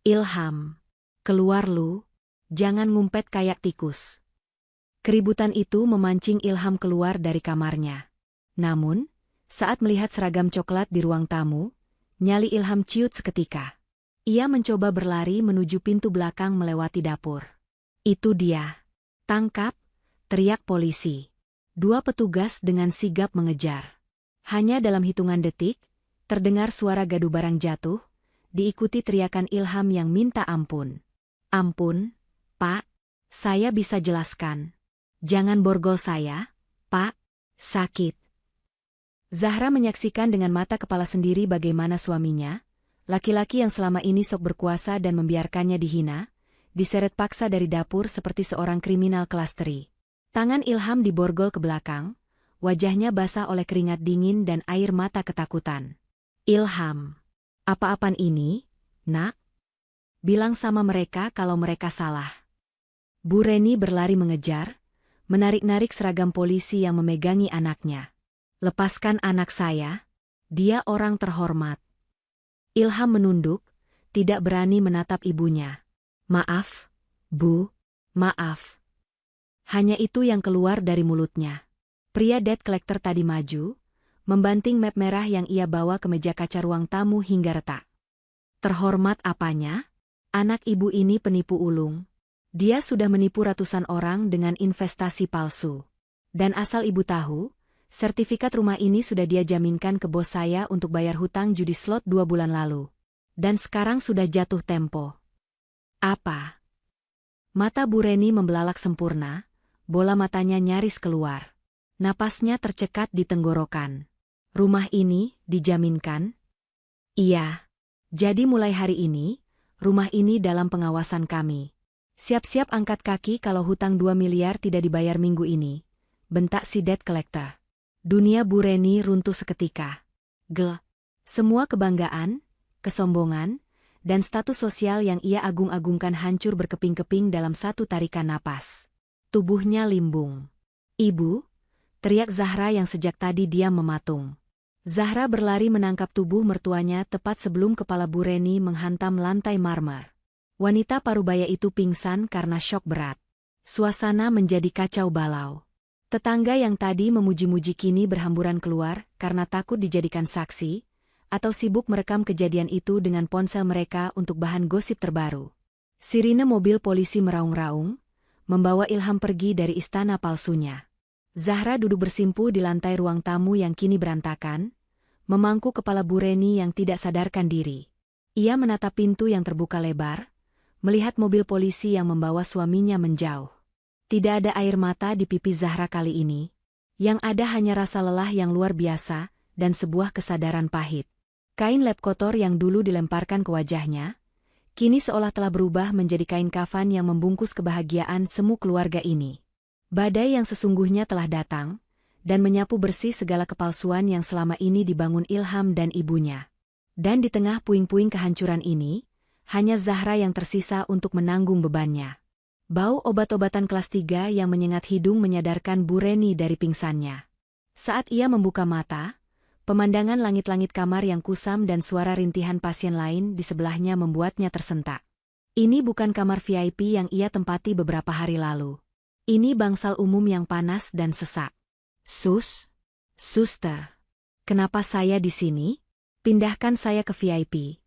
Ilham, keluar lu, jangan ngumpet kayak tikus. Keributan itu memancing Ilham keluar dari kamarnya. Namun, saat melihat seragam coklat di ruang tamu, nyali Ilham ciut seketika. Ia mencoba berlari menuju pintu belakang melewati dapur. Itu dia. Tangkap, teriak polisi. 2 petugas dengan sigap mengejar. Hanya dalam hitungan detik, terdengar suara gaduh barang jatuh, diikuti teriakan Ilham yang minta ampun. Ampun, Pak, saya bisa jelaskan. Jangan borgol saya, Pak, sakit. Zahra menyaksikan dengan mata kepala sendiri bagaimana suaminya, laki-laki yang selama ini sok berkuasa dan membiarkannya dihina, diseret paksa dari dapur seperti seorang kriminal kelas teri. Tangan Ilham diborgol ke belakang, wajahnya basah oleh keringat dingin dan air mata ketakutan. Ilham, apa-apaan ini, Nak? Bilang sama mereka kalau mereka salah. Bu Reni berlari mengejar, menarik-narik seragam polisi yang memegangi anaknya. Lepaskan anak saya, dia orang terhormat. Ilham menunduk, tidak berani menatap ibunya. Maaf, Bu, maaf. Hanya itu yang keluar dari mulutnya. Pria debt collector tadi maju, membanting map merah yang ia bawa ke meja kaca ruang tamu hingga retak. Terhormat apanya? Anak ibu ini penipu ulung. Dia sudah menipu ratusan orang dengan investasi palsu. Dan asal ibu tahu, sertifikat rumah ini sudah dia jaminkan ke bos saya untuk bayar hutang judi slot 2 bulan lalu. Dan sekarang sudah jatuh tempo. Apa? Mata Bu Reni membelalak sempurna, bola matanya nyaris keluar. Napasnya tercekat di tenggorokan. Rumah ini dijaminkan? Iya. Jadi mulai hari ini, rumah ini dalam pengawasan kami. Siap-siap angkat kaki kalau hutang 2 miliar tidak dibayar minggu ini. Bentak si debt collector. Dunia Bu Reni runtuh seketika. Semua kebanggaan, kesombongan, dan status sosial yang ia agung-agungkan hancur berkeping-keping dalam satu tarikan napas. Tubuhnya limbung. Ibu, teriak Zahra yang sejak tadi diam mematung. Zahra berlari menangkap tubuh mertuanya tepat sebelum kepala Bu Reni menghantam lantai marmer. Wanita parubaya itu pingsan karena syok berat. Suasana menjadi kacau balau. Tetangga yang tadi memuji-muji kini berhamburan keluar karena takut dijadikan saksi, atau sibuk merekam kejadian itu dengan ponsel mereka untuk bahan gosip terbaru. Sirine mobil polisi meraung-raung, membawa Ilham pergi dari istana palsunya. Zahra duduk bersimpuh di lantai ruang tamu yang kini berantakan, memangku kepala Bu Reni yang tidak sadarkan diri. Ia menatap pintu yang terbuka lebar, melihat mobil polisi yang membawa suaminya menjauh. Tidak ada air mata di pipi Zahra kali ini. Yang ada hanya rasa lelah yang luar biasa dan sebuah kesadaran pahit. Kain lap kotor yang dulu dilemparkan ke wajahnya, kini seolah telah berubah menjadi kain kafan yang membungkus kebahagiaan semu keluarga ini. Badai yang sesungguhnya telah datang, dan menyapu bersih segala kepalsuan yang selama ini dibangun Ilham dan ibunya. Dan di tengah puing-puing kehancuran ini, hanya Zahra yang tersisa untuk menanggung bebannya. Bau obat-obatan kelas 3 yang menyengat hidung menyadarkan Bu Reni dari pingsannya. Saat ia membuka mata, pemandangan langit-langit kamar yang kusam dan suara rintihan pasien lain di sebelahnya membuatnya tersentak. Ini bukan kamar VIP yang ia tempati beberapa hari lalu. Ini bangsal umum yang panas dan sesak. Suster, kenapa saya di sini? Pindahkan saya ke VIP,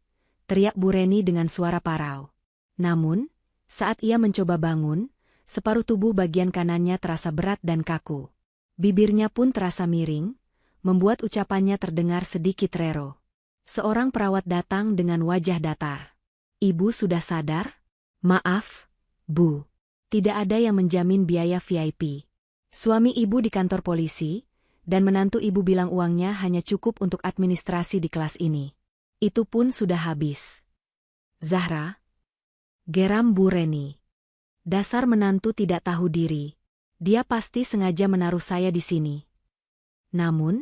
teriak Bu Reni dengan suara parau. Namun, saat ia mencoba bangun, separuh tubuh bagian kanannya terasa berat dan kaku. Bibirnya pun terasa miring, membuat ucapannya terdengar sedikit rero. Seorang perawat datang dengan wajah datar. Ibu sudah sadar? Maaf, Bu. Tidak ada yang menjamin biaya VIP. Suami ibu di kantor polisi, dan menantu ibu bilang uangnya hanya cukup untuk administrasi di kelas ini. Itu pun sudah habis. Zahra? Geram Bu Reni. Dasar menantu tidak tahu diri. Dia pasti sengaja menaruh saya di sini. Namun,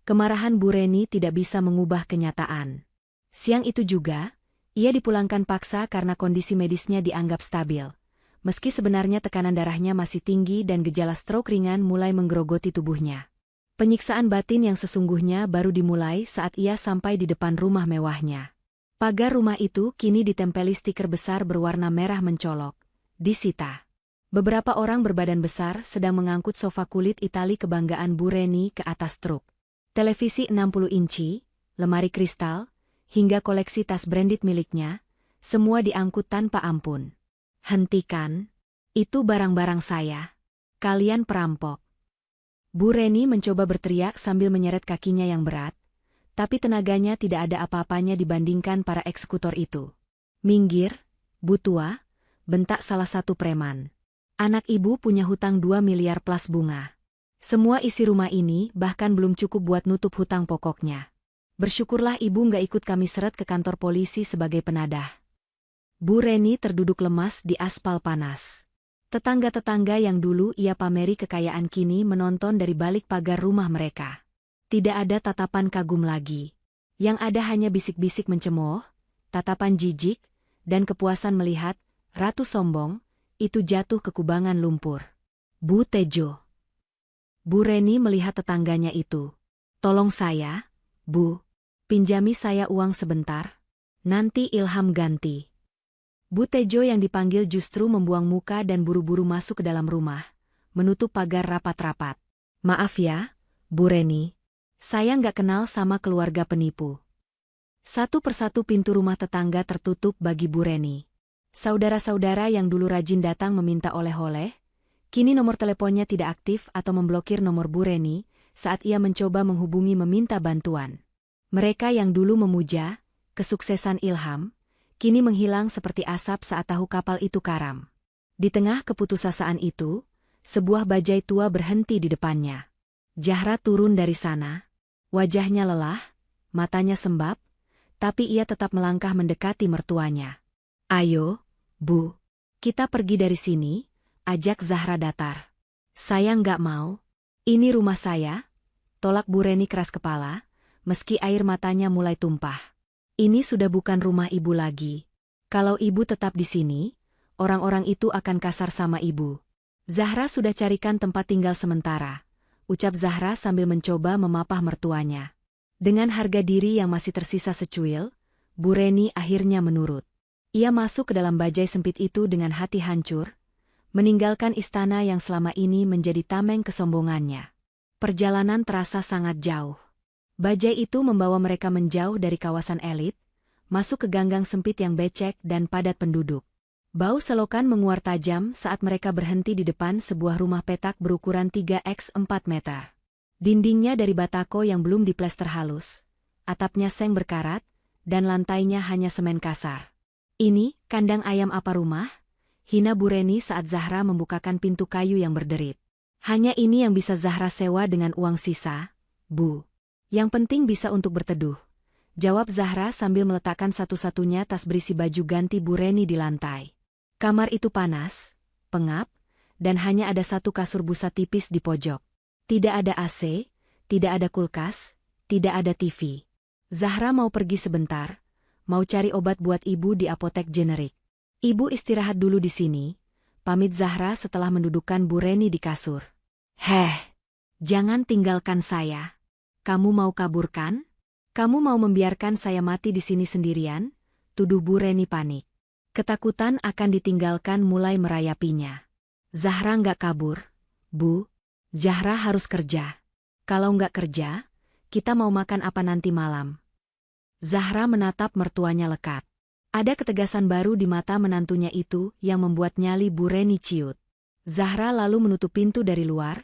kemarahan Bu Reni tidak bisa mengubah kenyataan. Siang itu juga, ia dipulangkan paksa karena kondisi medisnya dianggap stabil. Meski sebenarnya tekanan darahnya masih tinggi dan gejala stroke ringan mulai menggerogoti tubuhnya. Penyiksaan batin yang sesungguhnya baru dimulai saat ia sampai di depan rumah mewahnya. Pagar rumah itu kini ditempeli stiker besar berwarna merah mencolok. Disita. Beberapa orang berbadan besar sedang mengangkut sofa kulit Itali kebanggaan Bu Reni ke atas truk. Televisi 60 inci, lemari kristal, hingga koleksi tas branded miliknya, semua diangkut tanpa ampun. Hentikan. Itu barang-barang saya. Kalian perampok. Bu Reni mencoba berteriak sambil menyeret kakinya yang berat, tapi tenaganya tidak ada apa-apanya dibandingkan para eksekutor itu. Minggir, Bu Tua, bentak salah satu preman. Anak ibu punya hutang 2 miliar plus bunga. Semua isi rumah ini bahkan belum cukup buat nutup hutang pokoknya. Bersyukurlah ibu nggak ikut kami seret ke kantor polisi sebagai penadah. Bu Reni terduduk lemas di aspal panas. Tetangga-tetangga yang dulu ia pameri kekayaan kini menonton dari balik pagar rumah mereka. Tidak ada tatapan kagum lagi. Yang ada hanya bisik-bisik mencemooh, tatapan jijik, dan kepuasan melihat ratu sombong itu jatuh ke kubangan lumpur. Bu Tejo. Bu Reni melihat tetangganya itu. Tolong saya, Bu. Pinjami saya uang sebentar. Nanti Ilham ganti. Bu Tejo yang dipanggil justru membuang muka dan buru-buru masuk ke dalam rumah, menutup pagar rapat-rapat. Maaf ya, Bu Reni. Saya nggak kenal sama keluarga penipu. Satu persatu pintu rumah tetangga tertutup bagi Bu Reni. Saudara-saudara yang dulu rajin datang meminta oleh-oleh, kini nomor teleponnya tidak aktif atau memblokir nomor Bu Reni saat ia mencoba menghubungi meminta bantuan. Mereka yang dulu memuja kesuksesan Ilham, kini menghilang seperti asap saat tahu kapal itu karam. Di tengah keputusasaan itu, sebuah bajai tua berhenti di depannya. Zahra turun dari sana. Wajahnya lelah, matanya sembab, tapi ia tetap melangkah mendekati mertuanya. "Ayo, Bu, kita pergi dari sini," ajak Zahra datar. "Saya nggak mau. Ini rumah saya," tolak Bu Reni keras kepala, meski air matanya mulai tumpah. "Ini sudah bukan rumah ibu lagi. Kalau ibu tetap di sini, orang-orang itu akan kasar sama ibu." "Zahra sudah carikan tempat tinggal sementara," ucap Zahra sambil mencoba memapah mertuanya. Dengan harga diri yang masih tersisa secuil, Bu Reni akhirnya menurut. Ia masuk ke dalam bajai sempit itu dengan hati hancur, meninggalkan istana yang selama ini menjadi tameng kesombongannya. Perjalanan terasa sangat jauh. Bajai itu membawa mereka menjauh dari kawasan elit, masuk ke ganggang sempit yang becek dan padat penduduk. Bau selokan menguar tajam saat mereka berhenti di depan sebuah rumah petak berukuran 3x4 meter. Dindingnya dari batako yang belum diplester halus, atapnya seng berkarat, dan lantainya hanya semen kasar. "Ini, kandang ayam apa rumah?" hina Bu Reni saat Zahra membukakan pintu kayu yang berderit. "Hanya ini yang bisa Zahra sewa dengan uang sisa, Bu. Yang penting bisa untuk berteduh," jawab Zahra sambil meletakkan satu-satunya tas berisi baju ganti Bu Reni di lantai. Kamar itu panas, pengap, dan hanya ada satu kasur busa tipis di pojok. Tidak ada AC, tidak ada kulkas, tidak ada TV. Zahra mau pergi sebentar, mau cari obat buat ibu di apotek generik. "Ibu istirahat dulu di sini," pamit Zahra setelah mendudukkan Bu Reni di kasur. Jangan tinggalkan saya. Kamu mau kabur kan? Kamu mau membiarkan saya mati di sini sendirian?" tuduh Bu Reni panik. Ketakutan akan ditinggalkan mulai merayapinya. "Zahra nggak kabur, Bu. Zahra harus kerja. Kalau nggak kerja, kita mau makan apa nanti malam?" Zahra menatap mertuanya lekat. Ada ketegasan baru di mata menantunya itu yang membuat nyali Bu Reni ciut. Zahra lalu menutup pintu dari luar,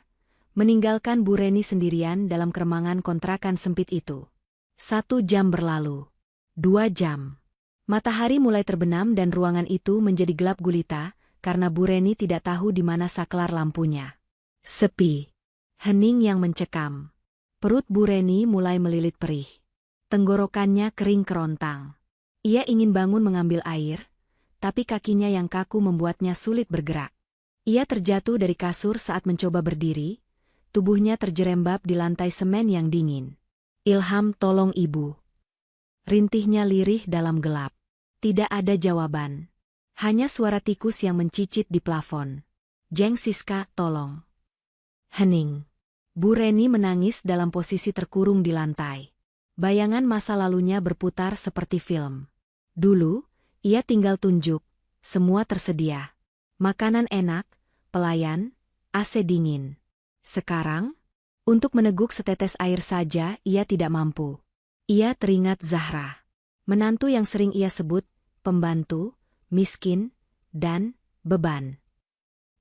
meninggalkan Bu Reni sendirian dalam keremangan kontrakan sempit itu. 1 jam berlalu. 2 jam. Matahari mulai terbenam dan ruangan itu menjadi gelap gulita karena Bu Reni tidak tahu di mana saklar lampunya. Sepi. Hening yang mencekam. Perut Bu Reni mulai melilit perih. Tenggorokannya kering kerontang. Ia ingin bangun mengambil air, tapi kakinya yang kaku membuatnya sulit bergerak. Ia terjatuh dari kasur saat mencoba berdiri, tubuhnya terjerembab di lantai semen yang dingin. "Ilham, tolong ibu." Rintihnya lirih dalam gelap. Tidak ada jawaban. Hanya suara tikus yang mencicit di plafon. "Jeng Siska, tolong." Hening. Bu Reni menangis dalam posisi terkurung di lantai. Bayangan masa lalunya berputar seperti film. Dulu, ia tinggal tunjuk, semua tersedia. Makanan enak, pelayan, AC dingin. Sekarang, untuk meneguk setetes air saja ia tidak mampu. Ia teringat Zahra. Menantu yang sering ia sebut, pembantu, miskin, dan beban.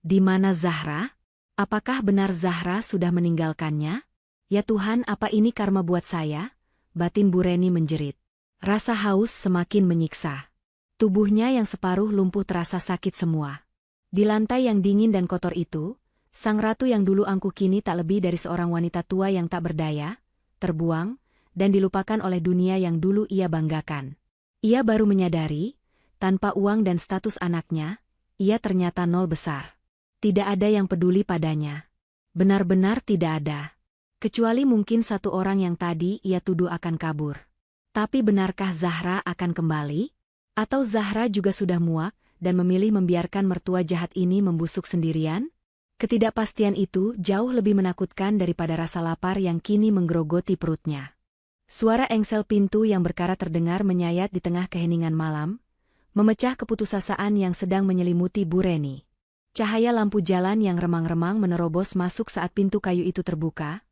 Di mana Zahra? Apakah benar Zahra sudah meninggalkannya? "Ya Tuhan, apa ini karma buat saya?" batin Bu Reni menjerit. Rasa haus semakin menyiksa. Tubuhnya yang separuh lumpuh terasa sakit semua. Di lantai yang dingin dan kotor itu, sang ratu yang dulu angkuh kini tak lebih dari seorang wanita tua yang tak berdaya, terbuang, dan dilupakan oleh dunia yang dulu ia banggakan. Ia baru menyadari, tanpa uang dan status anaknya, ia ternyata nol besar. Tidak ada yang peduli padanya. Benar-benar tidak ada. Kecuali mungkin satu orang yang tadi ia tuduh akan kabur. Tapi benarkah Zahra akan kembali? Atau Zahra juga sudah muak dan memilih membiarkan mertua jahat ini membusuk sendirian? Ketidakpastian itu jauh lebih menakutkan daripada rasa lapar yang kini menggerogoti perutnya. Suara engsel pintu yang berkarat terdengar menyayat di tengah keheningan malam, memecah keputusasaan yang sedang menyelimuti Bu Reni. Cahaya lampu jalan yang remang-remang menerobos masuk saat pintu kayu itu terbuka,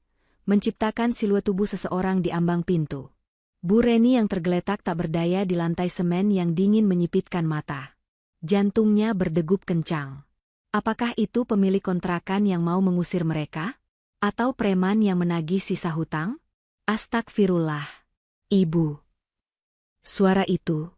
menciptakan siluet tubuh seseorang di ambang pintu. Bu Reni yang tergeletak tak berdaya di lantai semen yang dingin menyipitkan mata. Jantungnya berdegup kencang. Apakah itu pemilik kontrakan yang mau mengusir mereka? Atau preman yang menagih sisa hutang? Astagfirullah. Ibu. Suara itu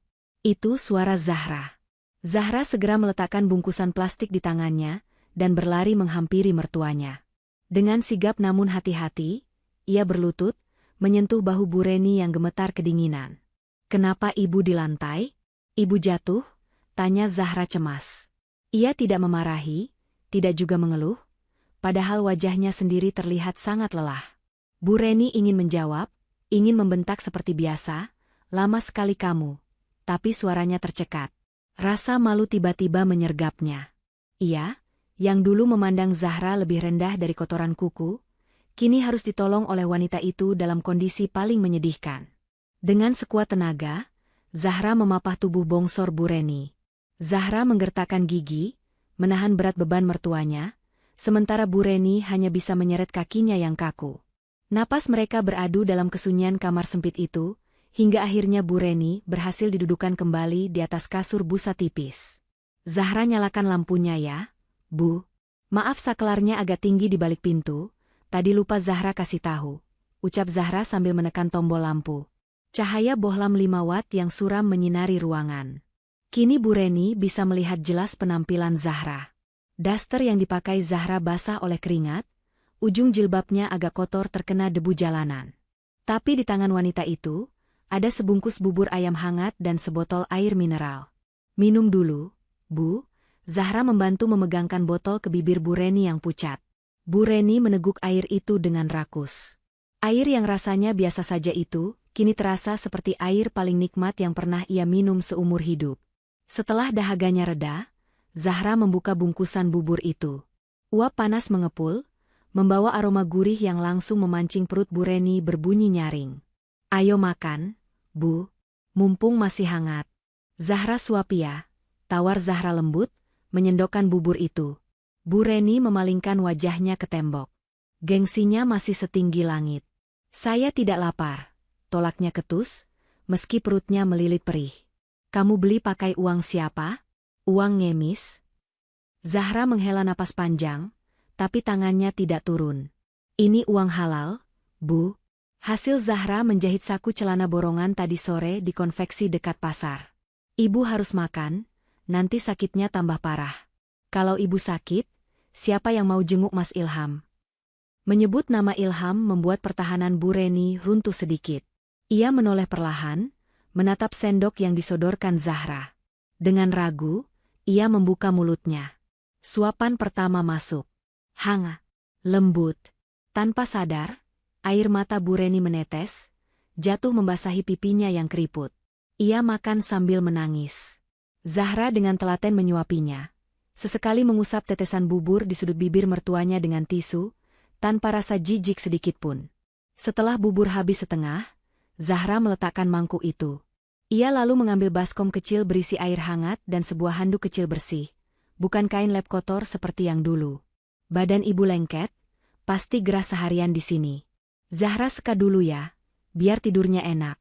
suara Zahra. Zahra segera meletakkan bungkusan plastik di tangannya dan berlari menghampiri mertuanya. Dengan sigap namun hati-hati, ia berlutut, menyentuh bahu Bu Reni yang gemetar kedinginan. "Kenapa ibu di lantai? Ibu jatuh?" tanya Zahra cemas. Ia tidak memarahi, tidak juga mengeluh, padahal wajahnya sendiri terlihat sangat lelah. Bu Reni ingin menjawab, ingin membentak seperti biasa, "Lama sekali kamu." Tapi suaranya tercekat. Rasa malu tiba-tiba menyergapnya. Ia, yang dulu memandang Zahra lebih rendah dari kotoran kuku, kini harus ditolong oleh wanita itu dalam kondisi paling menyedihkan. Dengan sekuat tenaga, Zahra memapah tubuh bongsor Bu Reni. Zahra menggertakkan gigi, menahan berat beban mertuanya, sementara Bu Reni hanya bisa menyeret kakinya yang kaku. Napas mereka beradu dalam kesunyian kamar sempit itu, hingga akhirnya Bu Reni berhasil didudukan kembali di atas kasur busa tipis. "Zahra, nyalakan lampunya ya, Bu." "Maaf, saklarnya agak tinggi di balik pintu, tadi lupa Zahra kasih tahu," ucap Zahra sambil menekan tombol lampu. Cahaya bohlam 5 watt yang suram menyinari ruangan. Kini Bu Reni bisa melihat jelas penampilan Zahra. Daster yang dipakai Zahra basah oleh keringat, ujung jilbabnya agak kotor terkena debu jalanan. Tapi di tangan wanita itu, ada sebungkus bubur ayam hangat dan sebotol air mineral. "Minum dulu, Bu." Zahra membantu memegangkan botol ke bibir Bu Reni yang pucat. Bu Reni meneguk air itu dengan rakus. Air yang rasanya biasa saja itu, kini terasa seperti air paling nikmat yang pernah ia minum seumur hidup. Setelah dahaganya reda, Zahra membuka bungkusan bubur itu. Uap panas mengepul, membawa aroma gurih yang langsung memancing perut Bu Reni berbunyi nyaring. "Ayo makan, Bu, mumpung masih hangat." "Zahra suapi ya," tawar Zahra lembut, menyendokkan bubur itu. Bu Reni memalingkan wajahnya ke tembok. Gengsinya masih setinggi langit. "Saya tidak lapar," tolaknya ketus, meski perutnya melilit perih. "Kamu beli pakai uang siapa? Uang ngemis?" Zahra menghela napas panjang, tapi tangannya tidak turun. "Ini uang halal, Bu." Hasil Zahra menjahit saku celana borongan tadi sore di konveksi dekat pasar. "Ibu harus makan, nanti sakitnya tambah parah." "Kalau ibu sakit, siapa yang mau jenguk Mas Ilham?" Menyebut nama Ilham membuat pertahanan Bu Reni runtuh sedikit. Ia menoleh perlahan, menatap sendok yang disodorkan Zahra. Dengan ragu, ia membuka mulutnya. Suapan pertama masuk. Hangat, lembut. Tanpa sadar, air mata Bu Reni menetes, jatuh membasahi pipinya yang keriput. Ia makan sambil menangis. Zahra dengan telaten menyuapinya. Sesekali mengusap tetesan bubur di sudut bibir mertuanya dengan tisu, tanpa rasa jijik sedikitpun. Setelah bubur habis setengah, Zahra meletakkan mangkuk itu. Ia lalu mengambil baskom kecil berisi air hangat dan sebuah handuk kecil bersih, bukan kain lap kotor seperti yang dulu. "Badan ibu lengket, pasti gerah seharian di sini." "Zahra seka dulu ya, biar tidurnya enak,"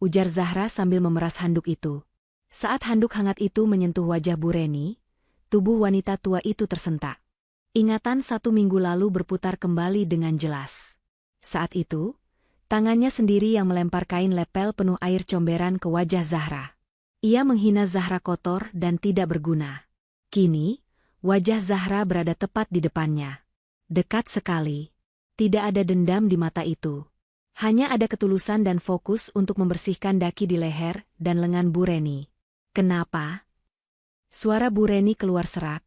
ujar Zahra sambil memeras handuk itu. Saat handuk hangat itu menyentuh wajah Bu Reni, tubuh wanita tua itu tersentak. Ingatan 1 minggu lalu berputar kembali dengan jelas. Saat itu, tangannya sendiri yang melempar kain lepel penuh air comberan ke wajah Zahra. Ia menghina Zahra kotor dan tidak berguna. Kini, wajah Zahra berada tepat di depannya. Dekat sekali. Tidak ada dendam di mata itu. Hanya ada ketulusan dan fokus untuk membersihkan daki di leher dan lengan Bu Reni. "Kenapa?" Suara Bu Reni keluar serak,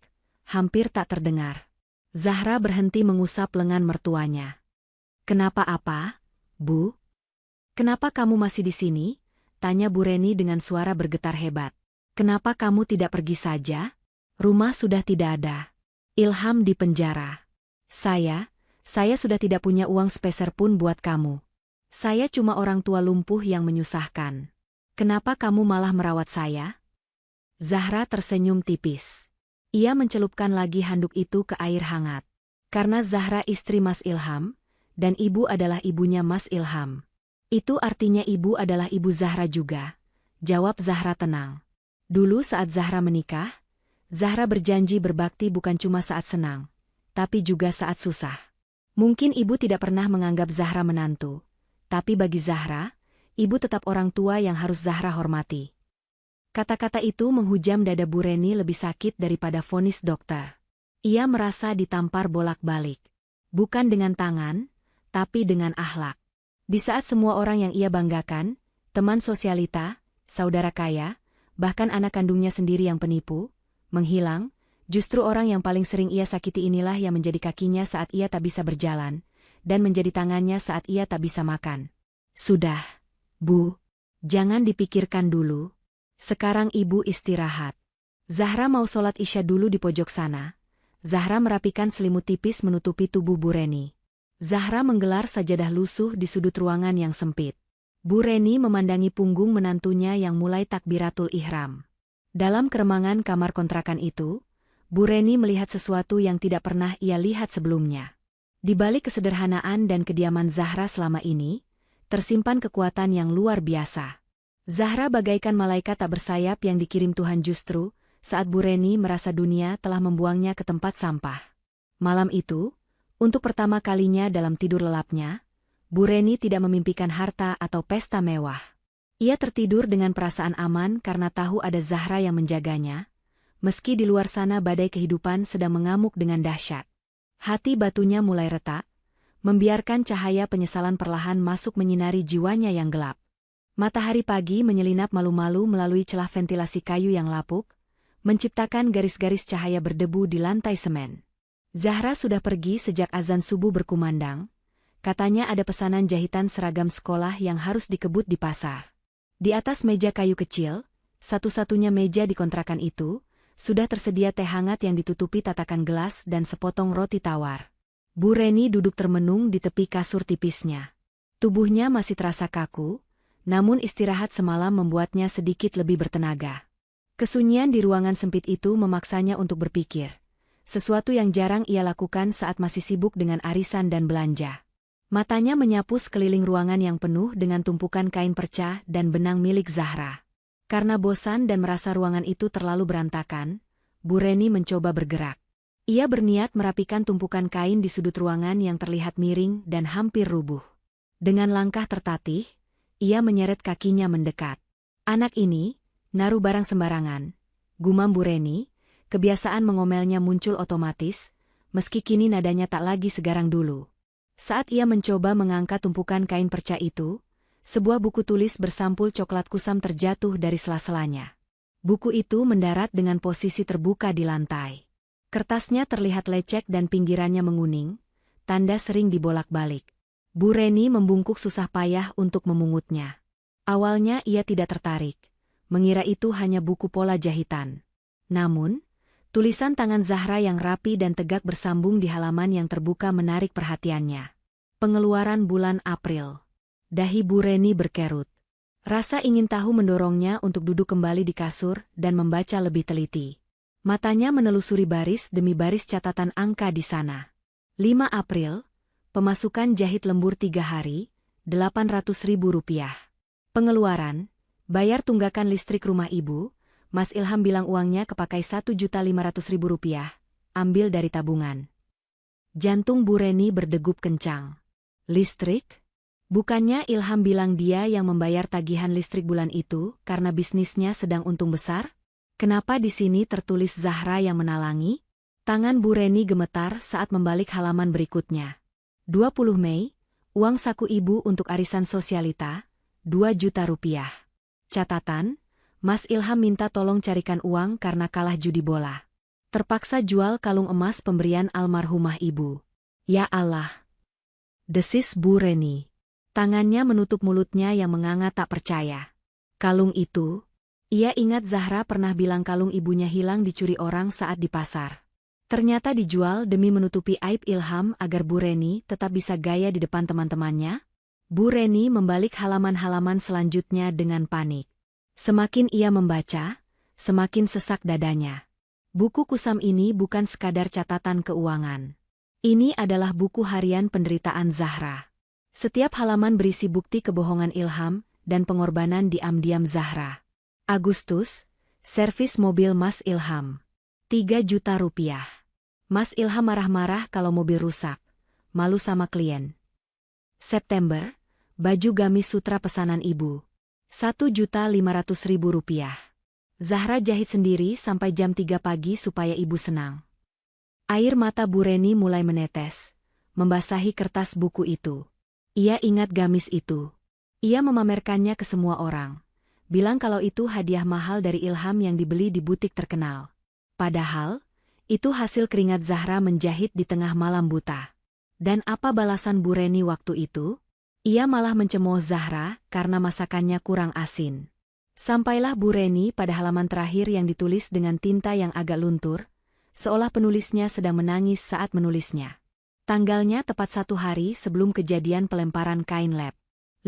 hampir tak terdengar. Zahra berhenti mengusap lengan mertuanya. "Kenapa apa, Bu? Kenapa kamu masih di sini?" tanya Bu Reni dengan suara bergetar hebat. "Kenapa kamu tidak pergi saja? Rumah sudah tidak ada. Ilham di penjara. Saya sudah tidak punya uang sepeser pun buat kamu. Saya cuma orang tua lumpuh yang menyusahkan. Kenapa kamu malah merawat saya?" Zahra tersenyum tipis. Ia mencelupkan lagi handuk itu ke air hangat. Karena Zahra istri Mas Ilham, Dan ibu adalah ibunya Mas Ilham. Itu artinya ibu adalah ibu Zahra juga, jawab Zahra tenang. Dulu saat Zahra menikah, Zahra berjanji berbakti bukan cuma saat senang, tapi juga saat susah. Mungkin ibu tidak pernah menganggap Zahra menantu, tapi bagi Zahra, ibu tetap orang tua yang harus Zahra hormati. Kata-kata itu menghujam dada Bu Reni lebih sakit daripada vonis dokter. Ia merasa ditampar bolak-balik. Bukan dengan tangan, tapi dengan akhlak. Di saat semua orang yang ia banggakan, teman sosialita, saudara kaya, bahkan anak kandungnya sendiri yang penipu, menghilang, justru orang yang paling sering ia sakiti inilah yang menjadi kakinya saat ia tak bisa berjalan, dan menjadi tangannya saat ia tak bisa makan. Sudah, Bu, jangan dipikirkan dulu. Sekarang ibu istirahat. Zahra mau sholat isya dulu di pojok sana. Zahra merapikan selimut tipis menutupi tubuh Bu Reni. Zahra menggelar sajadah lusuh di sudut ruangan yang sempit. Bu Reni memandangi punggung menantunya yang mulai takbiratul ihram. Dalam keremangan kamar kontrakan itu, Bu Reni melihat sesuatu yang tidak pernah ia lihat sebelumnya. Di balik kesederhanaan dan kediaman Zahra selama ini, tersimpan kekuatan yang luar biasa. Zahra bagaikan malaikat tak bersayap yang dikirim Tuhan justru, saat Bu Reni merasa dunia telah membuangnya ke tempat sampah. Malam itu, untuk pertama kalinya dalam tidur lelapnya, Bu Reni tidak memimpikan harta atau pesta mewah. Ia tertidur dengan perasaan aman karena tahu ada Zahra yang menjaganya, meski di luar sana badai kehidupan sedang mengamuk dengan dahsyat. Hati batunya mulai retak, membiarkan cahaya penyesalan perlahan masuk menyinari jiwanya yang gelap. Matahari pagi menyelinap malu-malu melalui celah ventilasi kayu yang lapuk, menciptakan garis-garis cahaya berdebu di lantai semen. Zahra sudah pergi sejak azan subuh berkumandang. Katanya ada pesanan jahitan seragam sekolah yang harus dikebut di pasar. Di atas meja kayu kecil, satu-satunya meja di kontrakan itu, sudah tersedia teh hangat yang ditutupi tatakan gelas dan sepotong roti tawar. Bu Reni duduk termenung di tepi kasur tipisnya. Tubuhnya masih terasa kaku, namun istirahat semalam membuatnya sedikit lebih bertenaga. Kesunyian di ruangan sempit itu memaksanya untuk berpikir, sesuatu yang jarang ia lakukan saat masih sibuk dengan arisan dan belanja. Matanya menyapu sekeliling ruangan yang penuh dengan tumpukan kain perca dan benang milik Zahra. Karena bosan dan merasa ruangan itu terlalu berantakan, Bu Reni mencoba bergerak. Ia berniat merapikan tumpukan kain di sudut ruangan yang terlihat miring dan hampir rubuh. Dengan langkah tertatih, ia menyeret kakinya mendekat. Anak ini, naruh barang sembarangan. Gumam Bu Reni, kebiasaan mengomelnya muncul otomatis, meski kini nadanya tak lagi segarang dulu. Saat ia mencoba mengangkat tumpukan kain perca itu, sebuah buku tulis bersampul coklat kusam terjatuh dari sela-selanya. Buku itu mendarat dengan posisi terbuka di lantai. Kertasnya terlihat lecek dan pinggirannya menguning, tanda sering dibolak-balik. Bu Reni membungkuk susah payah untuk memungutnya. Awalnya ia tidak tertarik, mengira itu hanya buku pola jahitan. Namun, tulisan tangan Zahra yang rapi dan tegak bersambung di halaman yang terbuka menarik perhatiannya. Pengeluaran bulan April. Dahi Bu Reni berkerut. Rasa ingin tahu mendorongnya untuk duduk kembali di kasur dan membaca lebih teliti. Matanya menelusuri baris demi baris catatan angka di sana. 5 April. Pemasukan jahit lembur 3 hari, Rp800.000. Pengeluaran, bayar tunggakan listrik rumah ibu, Mas Ilham bilang uangnya kepakai Rp1.500.000, ambil dari tabungan. Jantung Bu Reni berdegup kencang. Listrik? Bukannya Ilham bilang dia yang membayar tagihan listrik bulan itu karena bisnisnya sedang untung besar? Kenapa di sini tertulis Zahra yang menalangi? Tangan Bu Reni gemetar saat membalik halaman berikutnya. 20 Mei, uang saku ibu untuk arisan sosialita, Rp2 juta. Catatan, Mas Ilham minta tolong carikan uang karena kalah judi bola. Terpaksa jual kalung emas pemberian almarhumah ibu. Ya Allah! Desis Bu Reni. Tangannya menutup mulutnya yang menganga tak percaya. Kalung itu, ia ingat Zahra pernah bilang kalung ibunya hilang dicuri orang saat di pasar. Ternyata dijual demi menutupi aib Ilham agar Bu Reni tetap bisa gaya di depan teman-temannya. Bu Reni membalik halaman-halaman selanjutnya dengan panik. Semakin ia membaca, semakin sesak dadanya. Buku kusam ini bukan sekadar catatan keuangan. Ini adalah buku harian penderitaan Zahra. Setiap halaman berisi bukti kebohongan Ilham dan pengorbanan diam-diam Zahra. Agustus, servis mobil Mas Ilham. 3 juta rupiah. Mas Ilham marah-marah kalau mobil rusak. Malu sama klien. September, baju gamis sutra pesanan ibu. 1.500.000 rupiah. Zahra jahit sendiri sampai jam 3 pagi supaya ibu senang. Air mata Bu Reni mulai menetes, membasahi kertas buku itu. Ia ingat gamis itu. Ia memamerkannya ke semua orang. Bilang kalau itu hadiah mahal dari Ilham yang dibeli di butik terkenal. Padahal, itu hasil keringat Zahra menjahit di tengah malam buta. Dan apa balasan Bu Reni waktu itu? Ia malah mencemooh Zahra karena masakannya kurang asin. Sampailah Bu Reni pada halaman terakhir yang ditulis dengan tinta yang agak luntur, seolah penulisnya sedang menangis saat menulisnya. Tanggalnya tepat 1 hari sebelum kejadian pelemparan kain lab.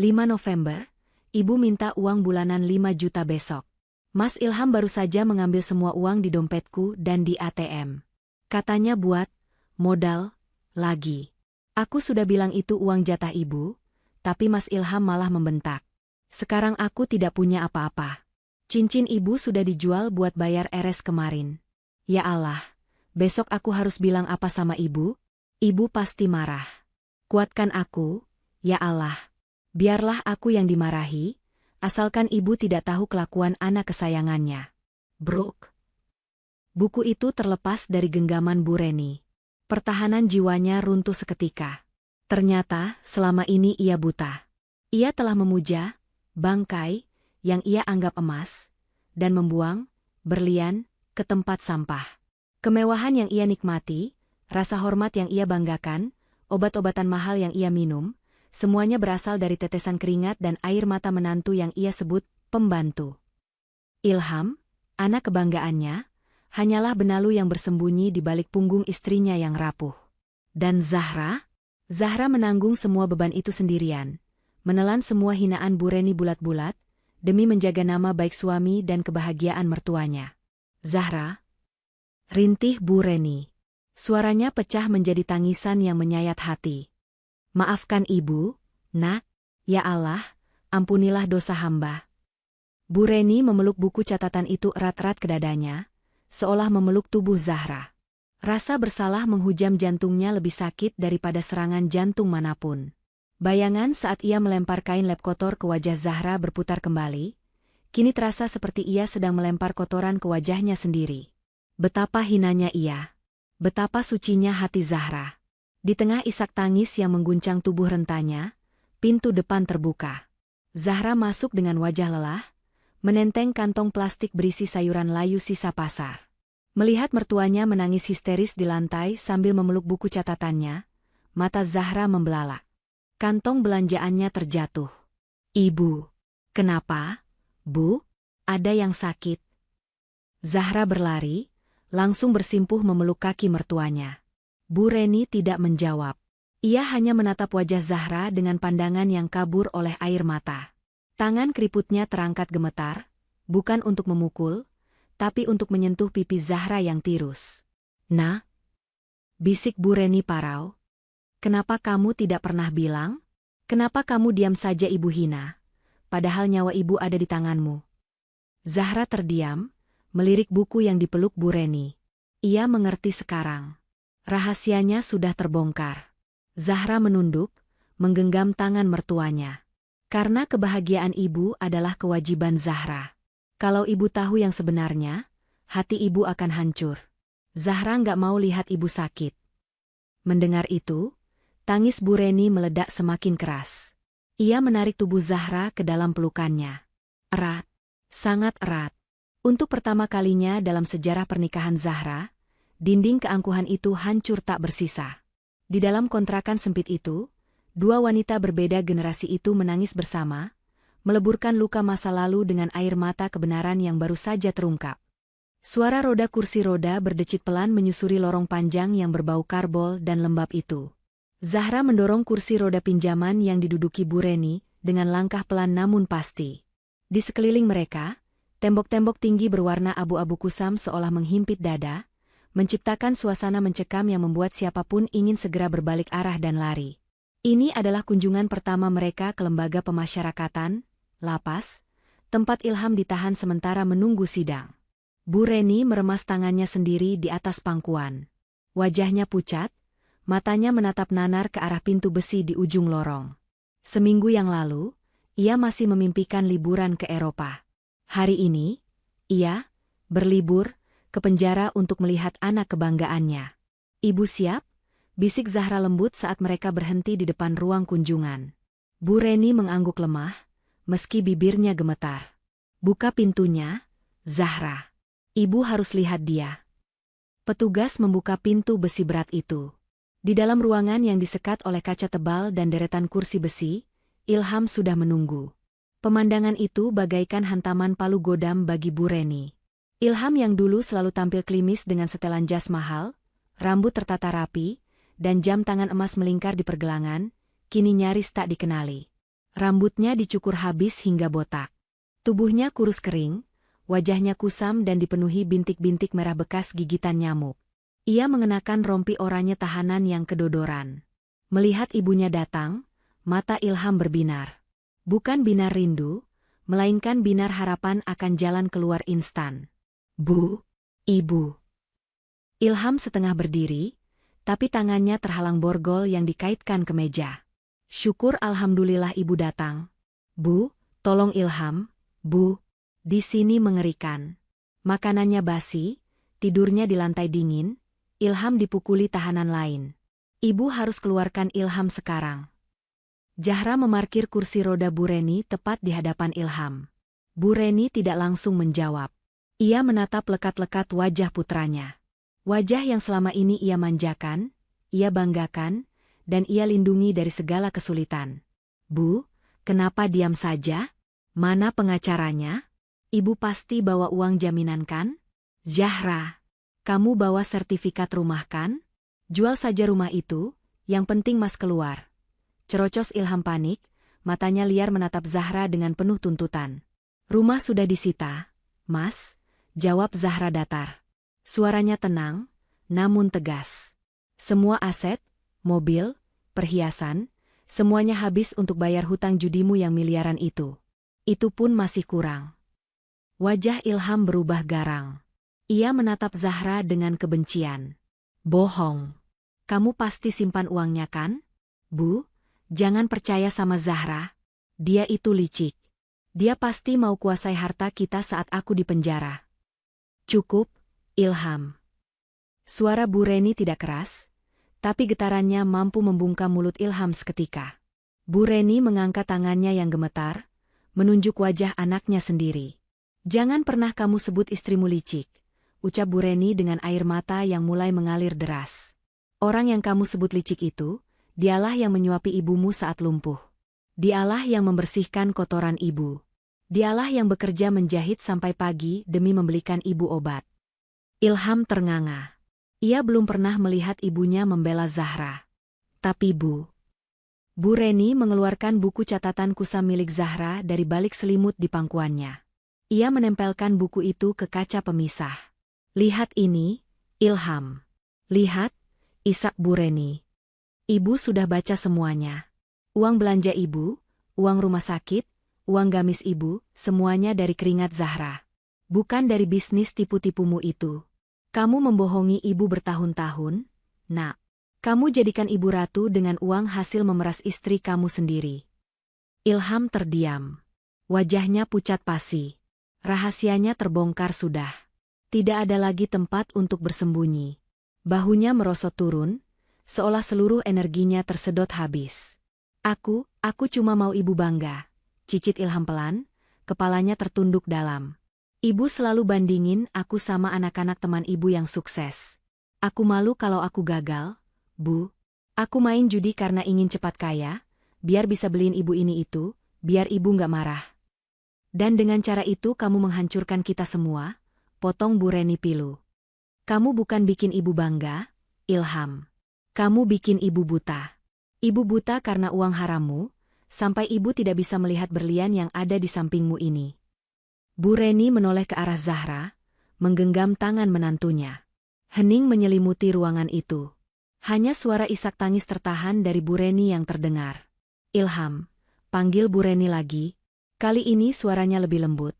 5 November, ibu minta uang bulanan 5 juta besok. Mas Ilham baru saja mengambil semua uang di dompetku dan di ATM. Katanya buat modal lagi. Aku sudah bilang itu uang jatah ibu, tapi Mas Ilham malah membentak. Sekarang aku tidak punya apa-apa. Cincin ibu sudah dijual buat bayar RS kemarin. Ya Allah. Besok aku harus bilang apa sama ibu? Ibu pasti marah. Kuatkan aku, ya Allah. Biarlah aku yang dimarahi, asalkan ibu tidak tahu kelakuan anak kesayangannya. Brok. Buku itu terlepas dari genggaman Bu Reni. Pertahanan jiwanya runtuh seketika. Ternyata, selama ini ia buta. Ia telah memuja, bangkai, yang ia anggap emas, dan membuang, berlian, ke tempat sampah. Kemewahan yang ia nikmati, rasa hormat yang ia banggakan, obat-obatan mahal yang ia minum, semuanya berasal dari tetesan keringat dan air mata menantu yang ia sebut pembantu. Ilham, anak kebanggaannya, hanyalah benalu yang bersembunyi di balik punggung istrinya yang rapuh. Dan Zahra? Zahra menanggung semua beban itu sendirian, menelan semua hinaan Bu Reni bulat-bulat, demi menjaga nama baik suami dan kebahagiaan mertuanya. Zahra? Rintih Bu Reni. Suaranya pecah menjadi tangisan yang menyayat hati. Maafkan ibu, nak, ya Allah, ampunilah dosa hamba. Bu Reni memeluk buku catatan itu erat-erat ke dadanya, seolah memeluk tubuh Zahra. Rasa bersalah menghujam jantungnya lebih sakit daripada serangan jantung manapun. Bayangan saat ia melempar kain lap kotor ke wajah Zahra berputar kembali, kini terasa seperti ia sedang melempar kotoran ke wajahnya sendiri. Betapa hinanya ia. Betapa sucinya hati Zahra. Di tengah isak tangis yang mengguncang tubuh rentanya, pintu depan terbuka. Zahra masuk dengan wajah lelah, menenteng kantong plastik berisi sayuran layu sisa pasar. Melihat mertuanya menangis histeris di lantai sambil memeluk buku catatannya, mata Zahra membelalak. Kantong belanjaannya terjatuh. Ibu. Kenapa, Bu? Ada yang sakit? Zahra berlari, langsung bersimpuh memeluk kaki mertuanya. Bu Reni tidak menjawab. Ia hanya menatap wajah Zahra dengan pandangan yang kabur oleh air mata. Tangan keriputnya terangkat gemetar, bukan untuk memukul, tapi untuk menyentuh pipi Zahra yang tirus. Nah, bisik Bu Reni parau. Kenapa kamu tidak pernah bilang? Kenapa kamu diam saja ibu hina? Padahal nyawa ibu ada di tanganmu. Zahra terdiam, melirik buku yang dipeluk Bu Reni. Ia mengerti sekarang. Rahasianya sudah terbongkar. Zahra menunduk, menggenggam tangan mertuanya. Karena kebahagiaan ibu adalah kewajiban Zahra. Kalau ibu tahu yang sebenarnya, hati ibu akan hancur. Zahra nggak mau lihat ibu sakit. Mendengar itu, tangis Bu Reni meledak semakin keras. Ia menarik tubuh Zahra ke dalam pelukannya. Erat, sangat erat. Untuk pertama kalinya dalam sejarah pernikahan Zahra, dinding keangkuhan itu hancur tak bersisa. Di dalam kontrakan sempit itu, dua wanita berbeda generasi itu menangis bersama, meleburkan luka masa lalu dengan air mata kebenaran yang baru saja terungkap. Suara roda kursi roda berdecit pelan menyusuri lorong panjang yang berbau karbol dan lembab itu. Zahra mendorong kursi roda pinjaman yang diduduki Bu Reni dengan langkah pelan namun pasti. Di sekeliling mereka, tembok-tembok tinggi berwarna abu-abu kusam seolah menghimpit dada, menciptakan suasana mencekam yang membuat siapapun ingin segera berbalik arah dan lari. Ini adalah kunjungan pertama mereka ke lembaga pemasyarakatan, lapas, tempat Ilham ditahan sementara menunggu sidang. Bu Reni meremas tangannya sendiri di atas pangkuan. Wajahnya pucat, matanya menatap nanar ke arah pintu besi di ujung lorong. Seminggu yang lalu, ia masih memimpikan liburan ke Eropa. Hari ini, ia berlibur ke penjara untuk melihat anak kebanggaannya. "Ibu siap?" bisik Zahra lembut saat mereka berhenti di depan ruang kunjungan. Bu Reni mengangguk lemah, meski bibirnya gemetar. "Buka pintunya, Zahra. Ibu harus lihat dia." Petugas membuka pintu besi berat itu. Di dalam ruangan yang disekat oleh kaca tebal dan deretan kursi besi, Ilham sudah menunggu. Pemandangan itu bagaikan hantaman palu godam bagi Bu Reni. Ilham yang dulu selalu tampil klimis dengan setelan jas mahal, rambut tertata rapi, dan jam tangan emas melingkar di pergelangan, kini nyaris tak dikenali. Rambutnya dicukur habis hingga botak. Tubuhnya kurus kering, wajahnya kusam dan dipenuhi bintik-bintik merah bekas gigitan nyamuk. Ia mengenakan rompi oranye tahanan yang kedodoran. Melihat ibunya datang, mata Ilham berbinar. Bukan binar rindu, melainkan binar harapan akan jalan keluar instan. "Bu, Ibu." Ilham setengah berdiri, tapi tangannya terhalang borgol yang dikaitkan ke meja. "Syukur alhamdulillah ibu datang." "Bu, tolong Ilham, Bu." Di sini mengerikan. Makanannya basi, tidurnya di lantai dingin, Ilham dipukuli tahanan lain. "Ibu harus keluarkan Ilham sekarang." Zahra memarkir kursi roda Bu Reni tepat di hadapan Ilham. Bu Reni tidak langsung menjawab. Ia menatap lekat-lekat wajah putranya. Wajah yang selama ini ia manjakan, ia banggakan, dan ia lindungi dari segala kesulitan. "Bu, kenapa diam saja? Mana pengacaranya? Ibu pasti bawa uang jaminan kan?" "Zahra, kamu bawa sertifikat rumah kan? Jual saja rumah itu, yang penting Mas keluar." Cerocos Ilham panik, matanya liar menatap Zahra dengan penuh tuntutan. "Rumah sudah disita, Mas," jawab Zahra datar. Suaranya tenang, namun tegas. "Semua aset, mobil, perhiasan, semuanya habis untuk bayar hutang judimu yang miliaran itu. Itu pun masih kurang." Wajah Ilham berubah garang. Ia menatap Zahra dengan kebencian. "Bohong. Kamu pasti simpan uangnya kan? Bu, jangan percaya sama Zahra. Dia itu licik. Dia pasti mau kuasai harta kita saat aku di penjara." "Cukup, Ilham." Suara Bu Reni tidak keras, tapi getarannya mampu membungkam mulut Ilham seketika. Bu Reni mengangkat tangannya yang gemetar, menunjuk wajah anaknya sendiri. "Jangan pernah kamu sebut istrimu licik," ucap Bu Reni dengan air mata yang mulai mengalir deras. "Orang yang kamu sebut licik itu, dialah yang menyuapi ibumu saat lumpuh. Dialah yang membersihkan kotoran ibu. Dialah yang bekerja menjahit sampai pagi demi membelikan ibu obat." Ilham ternganga. Ia belum pernah melihat ibunya membela Zahra. "Tapi Bu Reni mengeluarkan buku catatan kusam milik Zahra dari balik selimut di pangkuannya. Ia menempelkan buku itu ke kaca pemisah. "Lihat ini, Ilham. Lihat," isak Bu Reni. "Ibu sudah baca semuanya. Uang belanja ibu, uang rumah sakit, uang gamis ibu, semuanya dari keringat Zahra. Bukan dari bisnis tipu-tipumu itu. Kamu membohongi ibu bertahun-tahun, Nak. Kamu jadikan ibu ratu dengan uang hasil memeras istri kamu sendiri." Ilham terdiam. Wajahnya pucat pasi. Rahasianya terbongkar sudah. Tidak ada lagi tempat untuk bersembunyi. Bahunya merosot turun, seolah seluruh energinya tersedot habis. Aku cuma mau ibu bangga," cicit Ilham pelan, kepalanya tertunduk dalam. "Ibu selalu bandingin aku sama anak-anak teman ibu yang sukses. Aku malu kalau aku gagal, Bu. Aku main judi karena ingin cepat kaya, biar bisa beliin ibu ini itu, biar ibu nggak marah. Dan dengan cara itu kamu menghancurkan kita semua," potong Bu Reni pilu. "Kamu bukan bikin ibu bangga, Ilham. Kamu bikin ibu buta. Ibu buta karena uang harammu, sampai ibu tidak bisa melihat berlian yang ada di sampingmu ini." Bu Reni menoleh ke arah Zahra, menggenggam tangan menantunya. Hening menyelimuti ruangan itu. Hanya suara isak tangis tertahan dari Bu Reni yang terdengar. Ilham, panggil Bu Reni lagi. Kali ini suaranya lebih lembut.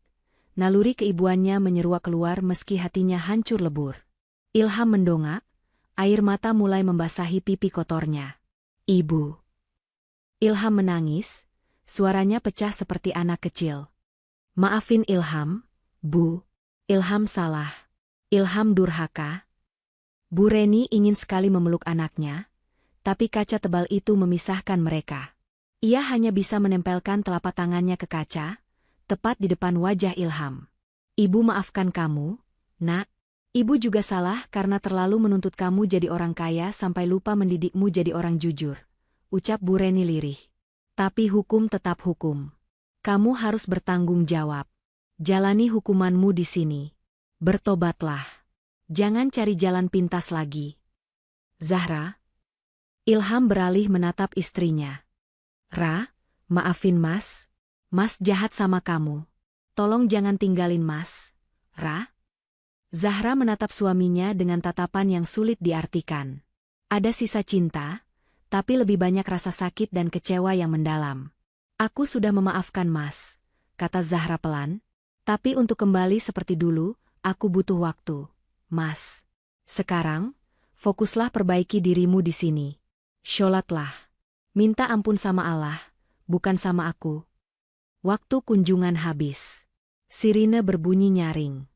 Naluri keibuannya menyeruak keluar meski hatinya hancur lebur. Ilham mendongak, air mata mulai membasahi pipi kotornya. Ibu. Ilham menangis, suaranya pecah seperti anak kecil. Maafin Ilham, Bu. Ilham salah. Ilham durhaka. Bu Reni ingin sekali memeluk anaknya, tapi kaca tebal itu memisahkan mereka. Ia hanya bisa menempelkan telapak tangannya ke kaca, tepat di depan wajah Ilham. Ibu maafkan kamu, Nak. Ibu juga salah karena terlalu menuntut kamu jadi orang kaya sampai lupa mendidikmu jadi orang jujur, ucap Bu Reni lirih. Tapi hukum tetap hukum. Kamu harus bertanggung jawab. Jalani hukumanmu di sini. Bertobatlah. Jangan cari jalan pintas lagi. Zahra. Ilham beralih menatap istrinya. Ra, maafin Mas. Mas jahat sama kamu. Tolong jangan tinggalin Mas. Ra. Zahra menatap suaminya dengan tatapan yang sulit diartikan. Ada sisa cinta, tapi lebih banyak rasa sakit dan kecewa yang mendalam. Aku sudah memaafkan Mas, kata Zahra pelan. Tapi untuk kembali seperti dulu, aku butuh waktu. Mas. Sekarang, fokuslah perbaiki dirimu di sini. Sholatlah. Minta ampun sama Allah, bukan sama aku. Waktu kunjungan habis. Sirine berbunyi nyaring.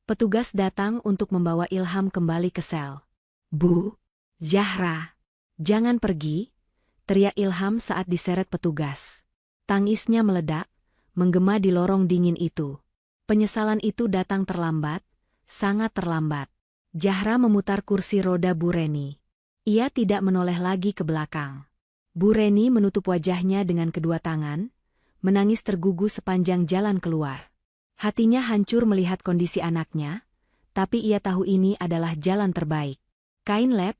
Petugas datang untuk membawa Ilham kembali ke sel. Bu. Zahra. Jangan pergi, teriak Ilham saat diseret petugas. Tangisnya meledak, menggema di lorong dingin itu. Penyesalan itu datang terlambat, sangat terlambat. Zahra memutar kursi roda Bu Reni. Ia tidak menoleh lagi ke belakang. Bu Reni menutup wajahnya dengan kedua tangan, menangis tergugu sepanjang jalan keluar. Hatinya hancur melihat kondisi anaknya, tapi ia tahu ini adalah jalan terbaik. Kain lap,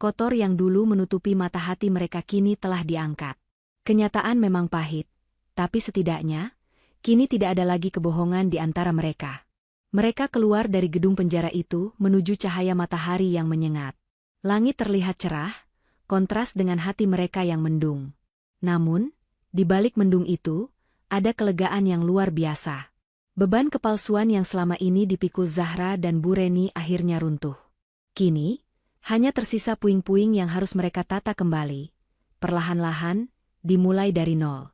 kotor yang dulu menutupi mata hati mereka kini telah diangkat. Kenyataan memang pahit, tapi setidaknya, kini tidak ada lagi kebohongan di antara mereka. Mereka keluar dari gedung penjara itu menuju cahaya matahari yang menyengat. Langit terlihat cerah, kontras dengan hati mereka yang mendung. Namun, di balik mendung itu, ada kelegaan yang luar biasa. Beban kepalsuan yang selama ini dipikul Zahra dan Bu Reni akhirnya runtuh. Kini, hanya tersisa puing-puing yang harus mereka tata kembali. Perlahan-lahan, dimulai dari nol.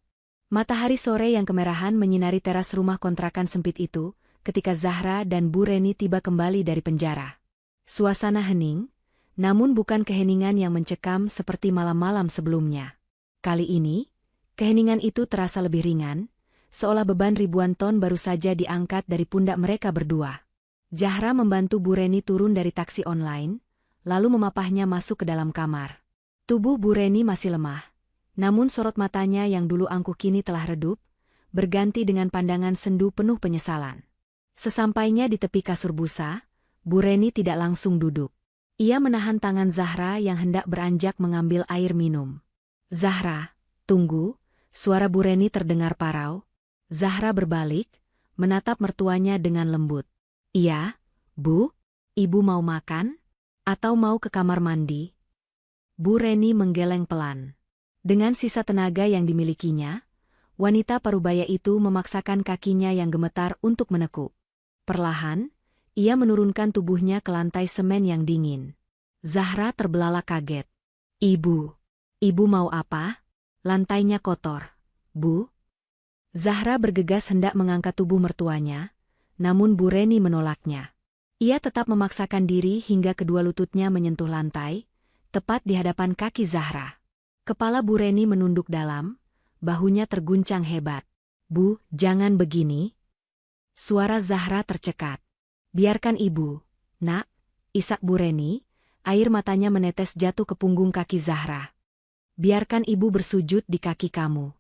Matahari sore yang kemerahan menyinari teras rumah kontrakan sempit itu, ketika Zahra dan Bu Reni tiba kembali dari penjara. Suasana hening, namun bukan keheningan yang mencekam seperti malam-malam sebelumnya. Kali ini, keheningan itu terasa lebih ringan, seolah beban ribuan ton baru saja diangkat dari pundak mereka berdua. Zahra membantu Bu Reni turun dari taksi online, lalu memapahnya masuk ke dalam kamar. Tubuh Bu Reni masih lemah, namun sorot matanya yang dulu angkuh kini telah redup, berganti dengan pandangan sendu penuh penyesalan. Sesampainya di tepi kasur busa, Bu Reni tidak langsung duduk. Ia menahan tangan Zahra yang hendak beranjak mengambil air minum. Zahra, tunggu, suara Bu Reni terdengar parau. Zahra berbalik, menatap mertuanya dengan lembut. Iya, Bu, Ibu mau makan? Atau mau ke kamar mandi? Bu Reni menggeleng pelan. Dengan sisa tenaga yang dimilikinya, wanita parubaya itu memaksakan kakinya yang gemetar untuk menekuk. Perlahan, ia menurunkan tubuhnya ke lantai semen yang dingin. Zahra terbelalak kaget. Ibu mau apa? Lantainya kotor. Bu? Zahra bergegas hendak mengangkat tubuh mertuanya, namun Bu Reni menolaknya. Ia tetap memaksakan diri hingga kedua lututnya menyentuh lantai, tepat di hadapan kaki Zahra. Kepala Bu Reni menunduk dalam, bahunya terguncang hebat. Bu, jangan begini. Suara Zahra tercekat. Biarkan Ibu, Nak, isak Bu Reni, air matanya menetes jatuh ke punggung kaki Zahra. Biarkan Ibu bersujud di kaki kamu.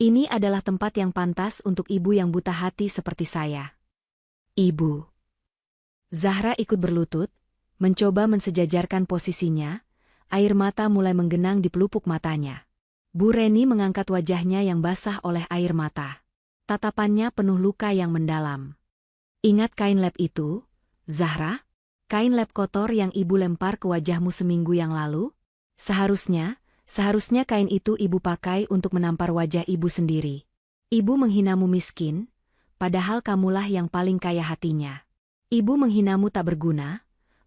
Ini adalah tempat yang pantas untuk ibu yang buta hati seperti saya. Ibu. Zahra ikut berlutut, mencoba mensejajarkan posisinya, air mata mulai menggenang di pelupuk matanya. Bu Reni mengangkat wajahnya yang basah oleh air mata. Tatapannya penuh luka yang mendalam. Ingat kain lap itu, Zahra? Kain lap kotor yang ibu lempar ke wajahmu seminggu yang lalu? Seharusnya kain itu ibu pakai untuk menampar wajah ibu sendiri. Ibu menghinamu miskin, padahal kamulah yang paling kaya hatinya. Ibu menghinamu tak berguna,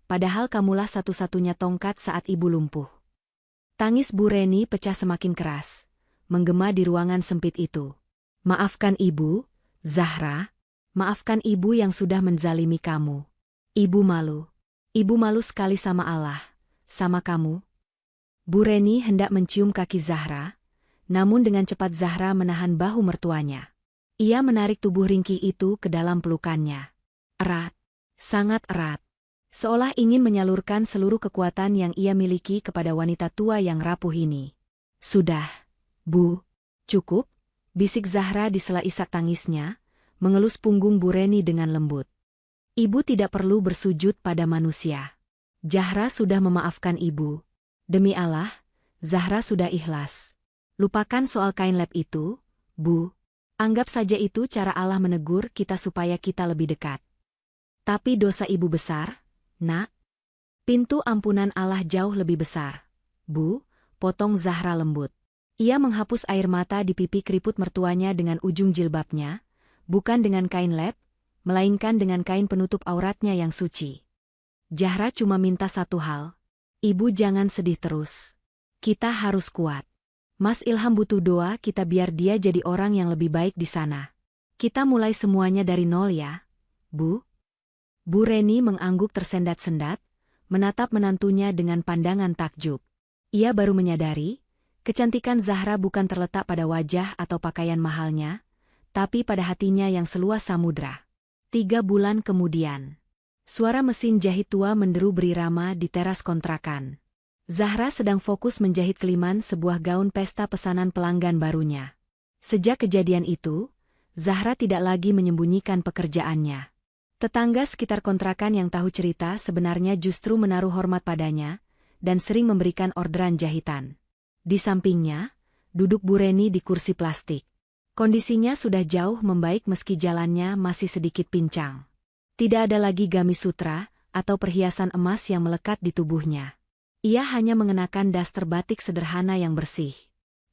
padahal kamulah satu-satunya tongkat saat ibu lumpuh. Tangis Bu Reni pecah semakin keras, menggema di ruangan sempit itu. Maafkan ibu, Zahra. Maafkan ibu yang sudah menzalimi kamu. Ibu malu. Ibu malu sekali sama Allah, sama kamu. Bu Reni hendak mencium kaki Zahra, namun dengan cepat Zahra menahan bahu mertuanya. Ia menarik tubuh ringkih itu ke dalam pelukannya. Erat, sangat erat. Seolah ingin menyalurkan seluruh kekuatan yang ia miliki kepada wanita tua yang rapuh ini. Sudah, Bu. Cukup, bisik Zahra di sela isak tangisnya, mengelus punggung Bu Reni dengan lembut. Ibu tidak perlu bersujud pada manusia. Zahra sudah memaafkan ibu. Demi Allah, Zahra sudah ikhlas. Lupakan soal kain lap itu, Bu. Anggap saja itu cara Allah menegur kita supaya kita lebih dekat. Tapi dosa ibu besar, Nak. Pintu ampunan Allah jauh lebih besar. Bu, potong Zahra lembut. Ia menghapus air mata di pipi keriput mertuanya dengan ujung jilbabnya, bukan dengan kain lap, melainkan dengan kain penutup auratnya yang suci. Zahra cuma minta satu hal. Ibu jangan sedih terus. Kita harus kuat. Mas Ilham butuh doa kita biar dia jadi orang yang lebih baik di sana. Kita mulai semuanya dari nol ya, Bu. Bu Reni mengangguk tersendat-sendat, menatap menantunya dengan pandangan takjub. Ia baru menyadari, kecantikan Zahra bukan terletak pada wajah atau pakaian mahalnya, tapi pada hatinya yang seluas samudra. 3 bulan kemudian. Suara mesin jahit tua menderu berirama di teras kontrakan. Zahra sedang fokus menjahit keliman sebuah gaun pesta pesanan pelanggan barunya. Sejak kejadian itu, Zahra tidak lagi menyembunyikan pekerjaannya. Tetangga sekitar kontrakan yang tahu cerita sebenarnya justru menaruh hormat padanya, dan sering memberikan orderan jahitan. Di sampingnya, duduk Bu Reni di kursi plastik. Kondisinya sudah jauh membaik meski jalannya masih sedikit pincang. Tidak ada lagi gamis sutra atau perhiasan emas yang melekat di tubuhnya. Ia hanya mengenakan daster batik sederhana yang bersih.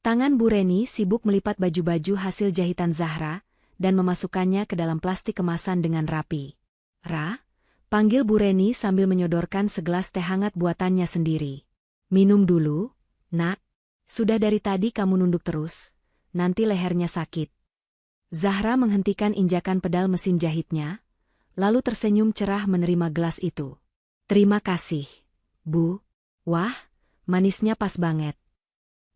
Tangan Bu Reni sibuk melipat baju-baju hasil jahitan Zahra dan memasukkannya ke dalam plastik kemasan dengan rapi. Ra, panggil Bu Reni sambil menyodorkan segelas teh hangat buatannya sendiri. Minum dulu, Nak. Sudah dari tadi kamu nunduk terus, nanti lehernya sakit. Zahra menghentikan injakan pedal mesin jahitnya, lalu tersenyum cerah menerima gelas itu. Terima kasih, Bu. Wah, manisnya pas banget.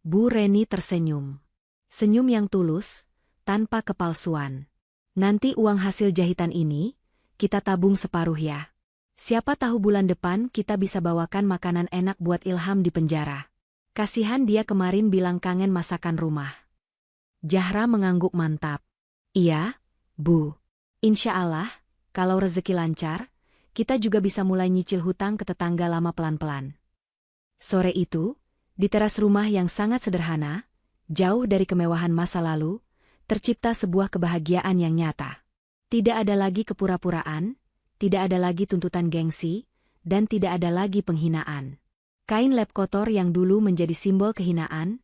Bu Reni tersenyum. Senyum yang tulus, tanpa kepalsuan. Nanti uang hasil jahitan ini, kita tabung separuh ya. Siapa tahu bulan depan kita bisa bawakan makanan enak buat Ilham di penjara. Kasihan dia kemarin bilang kangen masakan rumah. Zahra mengangguk mantap. Iya, Bu. Insya Allah, kalau rezeki lancar, kita juga bisa mulai nyicil hutang ke tetangga lama pelan-pelan. Sore itu, di teras rumah yang sangat sederhana, jauh dari kemewahan masa lalu, tercipta sebuah kebahagiaan yang nyata. Tidak ada lagi kepura-puraan, tidak ada lagi tuntutan gengsi, dan tidak ada lagi penghinaan. Kain lap kotor yang dulu menjadi simbol kehinaan,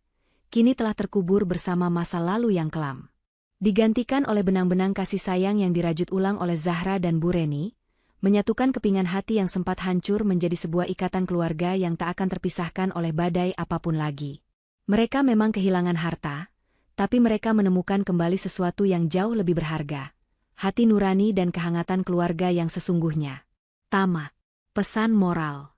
kini telah terkubur bersama masa lalu yang kelam. Digantikan oleh benang-benang kasih sayang yang dirajut ulang oleh Zahra dan Bu Reni, menyatukan kepingan hati yang sempat hancur menjadi sebuah ikatan keluarga yang tak akan terpisahkan oleh badai apapun lagi. Mereka memang kehilangan harta, tapi mereka menemukan kembali sesuatu yang jauh lebih berharga. Hati nurani dan kehangatan keluarga yang sesungguhnya. Tamat. Pesan moral.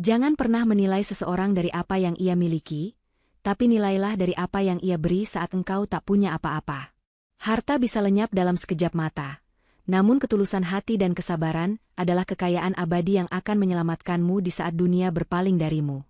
Jangan pernah menilai seseorang dari apa yang ia miliki, tapi nilailah dari apa yang ia beri saat engkau tak punya apa-apa. Harta bisa lenyap dalam sekejap mata, namun ketulusan hati dan kesabaran adalah kekayaan abadi yang akan menyelamatkanmu di saat dunia berpaling darimu.